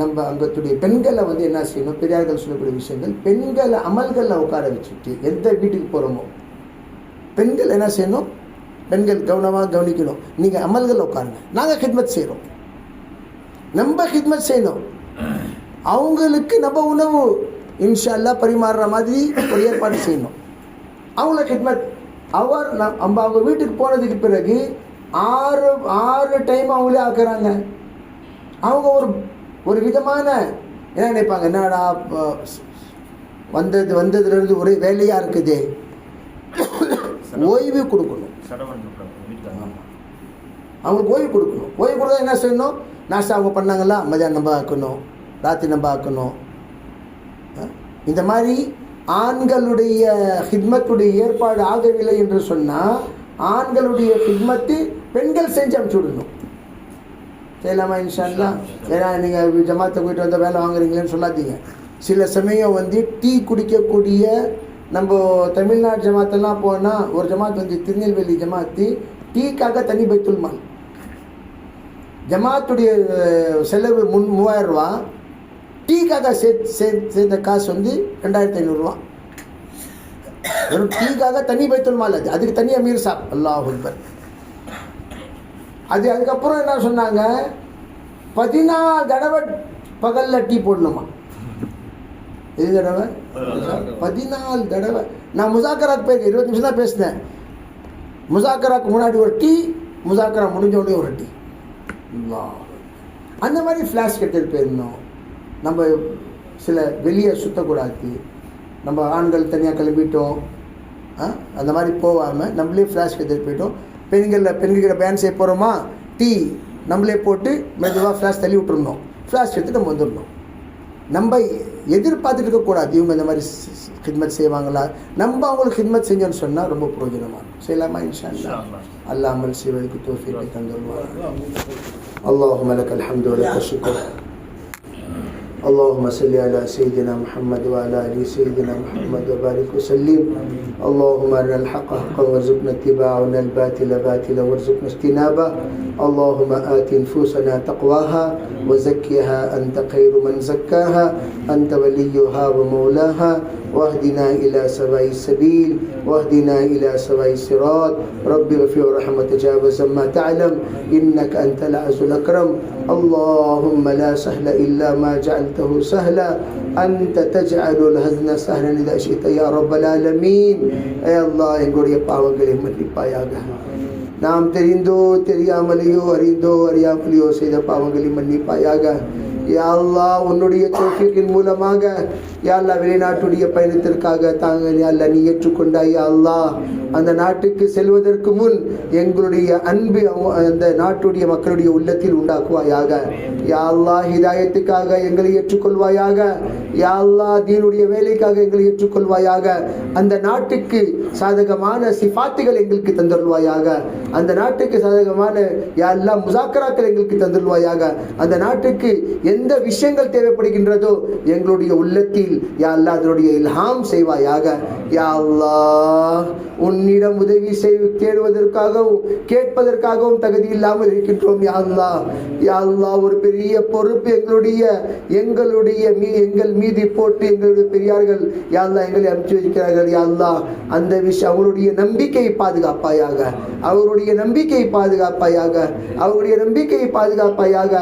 Speaker 2: நம்ம அங்கத்துடைய பெண்களை வந்து என்ன செய்யணும், பெரியார்கள் சொல்லக்கூடிய விஷயங்கள், பெண்களை அமல்களில் உட்கார வச்சுட்டு எந்த வீட்டுக்கு போகிறோமோ பெண்கள் என்ன செய்யணும், பெண்கள் கவனமாக கவனிக்கணும். நீங்கள் அமல்களில் உட்காருங்க, நாங்கள் ஹித்மத் செய்கிறோம், நம்ம ஹித்மத் செய்யணும். அவங்களுக்கு நம்ம உணவு இன்ஷா அல்லாஹ் பரிமாறுற மாதிரி ஒரு ஏற்பாடு செய்யணும். அவங்கள ஹித்மத் நம்ம அவங்க வீட்டுக்கு போனதுக்கு பிறகு 6 டைம் அவங்களே ஆக்குறாங்க. அவங்க ஒரு விதமான என்ன நினைப்பாங்க, என்னடா வந்ததுலேருந்து ஒரே வேலையாக இருக்குது, ஓய்வு கொடுக்கணும். அவங்களுக்கு ஓய்வு கொடுக்கணும். ஓய்வு கொடுத்தா என்ன செய்யணும், நாஸ்டா அவங்க பண்ணாங்களா மதியானம் நம்ம ஆக்கணும், ராத்திரி நம்ம ஆக்கணும். இந்த மாதிரி ஆண்களுடைய ஹித்மத்துடைய ஏற்பாடு ஆகவில்லை என்று சொன்னால் ஆண்களுடைய ஹித்மத்து பெண்கள் செஞ்சு அனுப்பிச்சு விடணும். செய்யலாமா இன்ஷா அல்லாஹ்? ஏன்னா நீங்கள் ஜமாத்தை போயிட்டு வந்தால் வேலை வாங்குறீங்களேன்னு சொல்லாதீங்க. சில சமயம் வந்து டீ குடிக்கக்கூடிய நம்ம தமிழ்நாடு ஜமாத்தெல்லாம் போனால் ஒரு ஜமாத் வந்து திருநெல்வேலி ஜமாத்து டீக்காக தனி பைத்துல் மால், ஜமாத்துடைய செலவு 3000 ரூபா, டீக்காக சேர்த்த காசு வந்து 2500 ரூபா. வெறும் டீக்காக தனி பைத்துல் மால். அதுக்கு தனி அமீர் சாப், அல்லாஹ் அக்பர். அதுக்கப்புறம் என்ன சொன்னாங்க, 14 தடவை பகலில் டீ போடணுமா. எது தடவை? 14 தடவை. நான் முசாக்கராக்கு போயிருக்கேன், 20 நிமிஷம் தான் பேசினேன். முசாக்கராக்கு முன்னாடி ஒரு டீ, முசாக்கரா முடிஞ்ச உடனே ஒரு டீ. அந்த மாதிரி ஃப்ளாஷ் கெட்டு போயிருந்தோம். நம்ம சில வெளியே சுற்றக்கூடாது. நம்ம ஆண்கள் தனியாக கிளம்பிட்டோம், அந்த மாதிரி போகாமல் நம்மளே ஃப்ளாஷ் கெட்டு போயிட்டோம். பெண்கிட்ட பேன் செய்ய போகிறோமா, டீ நம்மளே போட்டு மெதுவாக ஃப்ளாஷ் தள்ளி விட்டுருந்தோம். ஃப்ளாஷ் எடுத்து நம்ம வந்துடணும். நம்ம எதிர்பார்த்துட்டு இருக்கக்கூடாது இவங்க இந்த மாதிரி ஹித்மத் செய்வாங்களா, நம்ம அவங்களுக்கு ஹித்மத் செஞ்சோன்னு சொன்னால் ரொம்ப பிரயோஜனமாக இருக்கும். செய்யலாமா இன்ஷா அல்லாஹ்? அல்லாஹ் அமல் செய்வதற்கு தௌஃபீக் தந்துள்ளார். اللهم لك الحمد ولك الشكر. اللهم صل على سيدنا محمد وعلى ال سيدنا محمد وبارك وسلم. اللهم ارنا الحق حقا وارزقنا اتباعه وارنا الباطل باطلا وارزقنا اجتنابه. اللهم آت نفوسنا تقواها وزكها أنت خير من زكاها أنت وليها ومولاها. واهدنا إلى سواء السبيل واهدنا إلى سواء الصراط. رب اغفر ورحمة تجاوز ما تعلم إنك أنت العز الأكرم. اللهم لا سهل إلا ما جعلته سهلا أنت تجعل الحزن سهلا إذا شئت يا رب العالمين. ஏ அல்லாஹ் எங்களுடைய பாவங்களை மன்னிப்பாயாக. நாம் தெரிந்தோ தெரியாமலேயோ அறிந்தோ அறியாமலேயோ செய்த பாவங்களை மன்னிப்பாயாக. யா அல்லாஹ் உன்னுடைய தௌஃபீக்கின் மூலமாக யா அல்லாஹ் வெளிநாட்டுடைய பயணத்திற்காக யா அல்லாஹ் நீ ஏற்றுக்கொண்டாய். யா அல்லாஹ் அந்த நாட்டுக்கு செல்வதற்கு முன் எங்களுடைய அன்பு அந்த நாட்டுடைய மக்களுடைய உள்ளத்தில் உண்டாக்குவாயாக. யா அல்லாஹ் ஹிதாயத்துக்காக எங்களை ஏற்றுக்கொள்வாயாக. யா அல்லாஹ் தீனுடைய வேலைக்காக எங்களை ஏற்றுக்கொள்வாயாக. அந்த நாட்டுக்கு சாதகமான சிஃபாத்துகள் எங்களுக்கு தந்துள்வாயாக. அந்த நாட்டுக்கு சாதகமான யா அல்லாஹ் முஸாக்கராக்கள் எங்களுக்கு தந்துள்வாயாக. அந்த நாட்டுக்கு எந்த விஷயங்கள் தேவைப்படுகின்றதோ எங்களுடைய உள்ளத்தில் யா அல்லாஹ் அதனுடைய இல்ஹாம் செய்வாயாக. யா அல்லாஹ் உன்னிடம் உதவி தேடுவதற்காகவும் கேட்பதற்காகவும் தகுதி இல்லாமல் இருக்கின்றோம். யா அல்லாஹ் யா அல்லாஹ் ஒரு பெரிய பொறுப்பு எங்கள் மீது போட்டு எங்களுடைய பெரியார்கள் யா அல்லாஹ் எங்களை அனுப்பிச்சு வைக்கிறார்கள். யா அல்லாஹ் அந்த விஷயம் அவருடைய நம்பிக்கையை பாதுகாப்பாயாக. அவருடைய நம்பிக்கையை பாதுகாப்பாயாக. அவருடைய நம்பிக்கையை பாதுகாப்பாயாக.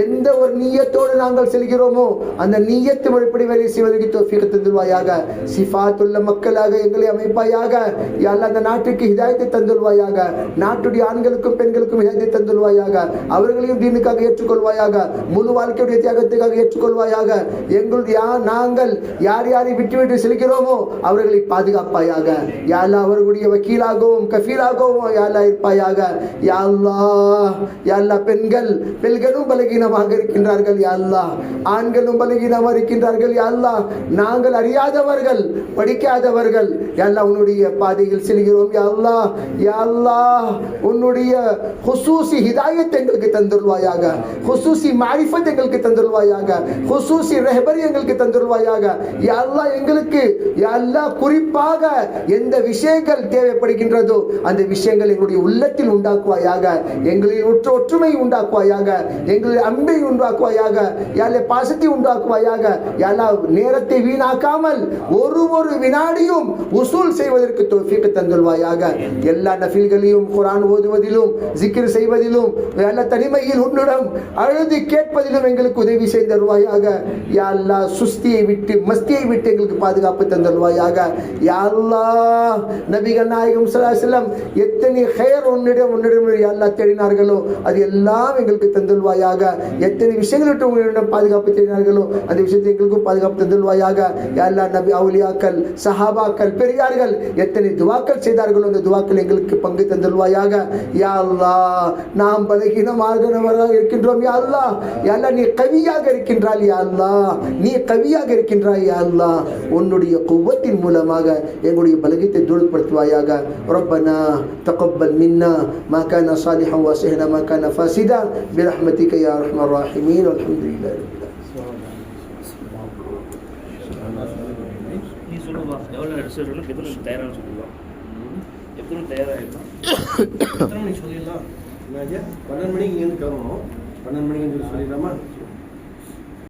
Speaker 2: எந்த ஒரு நீயத்தோடு நாங்கள் செல்கிறோமோ அந்த நீயத்து முறைப்படி வேலை செய்வதற்கு தௌஃபீக் தந்துள்வாயாக. சிஃபாத்துள்ள மக்களாக எங்களை அமைப்பாயாக. யா அல்லாஹ் அந்த நாட்டுக்கு ஹிதாயத்தை தந்துள்வாயாக. நாட்டுடைய ஆண்களுக்கும் பெண்களுக்கும் ஹிதாயத்தை தந்துள்வாயாக. அவர்களையும் தீனுக்காக ஏற்றுக்கொள்வாயாக. முழு வாழ்க்கையுடைய தியாகத்துக்காக ஏற்றுக்கொள்வாயாக. நாங்கள் யார் யாரை விட்டு செல்கிறோமோ அவர்களை பாதுகாப்பாயாக. யா அல்லாஹ் அவர்களுடைய வக்கீலாகவும் கஃபீலாகவும் யா அல்லாஹ் இருப்பாயாக. யா அல்லாஹ் யா அல்லாஹ் பெண்களும் பலகீனமாக இருக்கின்றார்கள். யா அல்லாஹ் ஆண்களும் பலகீனமாக இருக்கின்றார்கள். யா அல்லாஹ் நாங்கள் அறியாதவர்கள் படிக்காதவர்கள் யா அல்லாஹ் உன்னுடைய பாதையில் செல்கிறோம். யா அல்லாஹ் யா அல்லாஹ் உன்னுடைய ஹுசூசி ஹிதாயத் எங்களுக்கு தந்துள்வாயாக. ஹுசூசி மாரிஃபத் எங்களுக்கு தந்துள்வாயாக. ஹுசூசி ரஹபரி எங்களுக்கு தந்துள்வாயாக. யா அல்லாஹ் எங்களுக்கு யா அல்லாஹ் குறிப்பாக எந்த விஷயங்கள் தேவைப்படுகின்றதோ அந்த விஷயங்கள் எங்களுடைய உள்ளத்தில் உண்டாக்குவாயாக. எங்களில் ஒற்றுமை உண்டாக்குவாயாக. எங்களில் அன்பை உண்டாக்குவாயாக. யா அல்லாஹ் பாசத்தை உண்டாக்குவாயாக. யா அல்லாஹ் நேரத்தை வீணாக்காமல் ஒரு வினாடியும் உசூல் செய்வதற்கு தௌஃபீக் தந்துள்வாயாக. எல்லா நஃபில்களையும் குர்ஆன் ஓதுவதிலும் ஜிக்ர் செய்வதிலும் எல்லா தனிமையில் உன்னிடம் அழுது கேட்பதிலும் எங்களுக்கு உதவி செய்தருவாயாக. யா அல்லாஹ் சுஸ்தியை விட்டு மஸ்தியை விட்டு எங்களுக்கு பாதுகாப்பு தந்துள்வாயாக. யா அல்லாஹ் நபிகள் நாயகம் ஸல்லல்லாஹு அலைஹி வஸல்லம் எத்தனை ஹைர் உன்னிடம் யா அல்லாஹ் தேடினார்களோ அது எல்லாம் எங்களுக்கு தந்துள்வாயாக. எத்தனை விஷயங்கள் விட்டு உன்னிடம் பாதுகாப்பு தேடினார்களோ அந்த விஷயத்தை எங்களுக்கும் பாதுகாப்பு தந்துள்வாயாக. யா அல்லாஹ் நபி அவுலியாக்கள் சஹாபாக்கள் பெரியார்கள் எத்தனை துவாக்கள் செய்தார்களோ அந்த துவாக்கள் எங்களுக்கு பங்கு தந்துள்வாயாக. யா அல்லாஹ் நாம் பலகீனமானவராக இருக்கின்றோம். யா அல்லாஹ் யா அல்லாஹ் நீ கவியாக இருக்கின்றாய். யா அல்லாஹ் நீ கவியாக இருக்கின்றாய். யா அல்லாஹ் உன்னுடைய குவத்தின் மூலமாக எங்களுடைய பலகீனத்தை தூரப்படுத்துவாயாக. ரப்பனா தகப்பல் மின்னா மா கான சாலிஹன் வ ஸஹ்னா மா கான ஃபாசிதா பிரஹ்மதிக யா அர்ஹமர் ராஹிமீன். அல்ஹம்துலில்லாஹ்.
Speaker 1: எவ்வளோ எடுத்துருக்கு எத்தனை தயாராக சொல்லிடலாம். எத்தனை தயாராகிடலாம். எத்தனை மணிக்கு சொல்லிடலாம். 12 மணிக்கு இங்கேருந்து கிளம்பணும். 12 மணிக்கு சொல்லிடலாமா?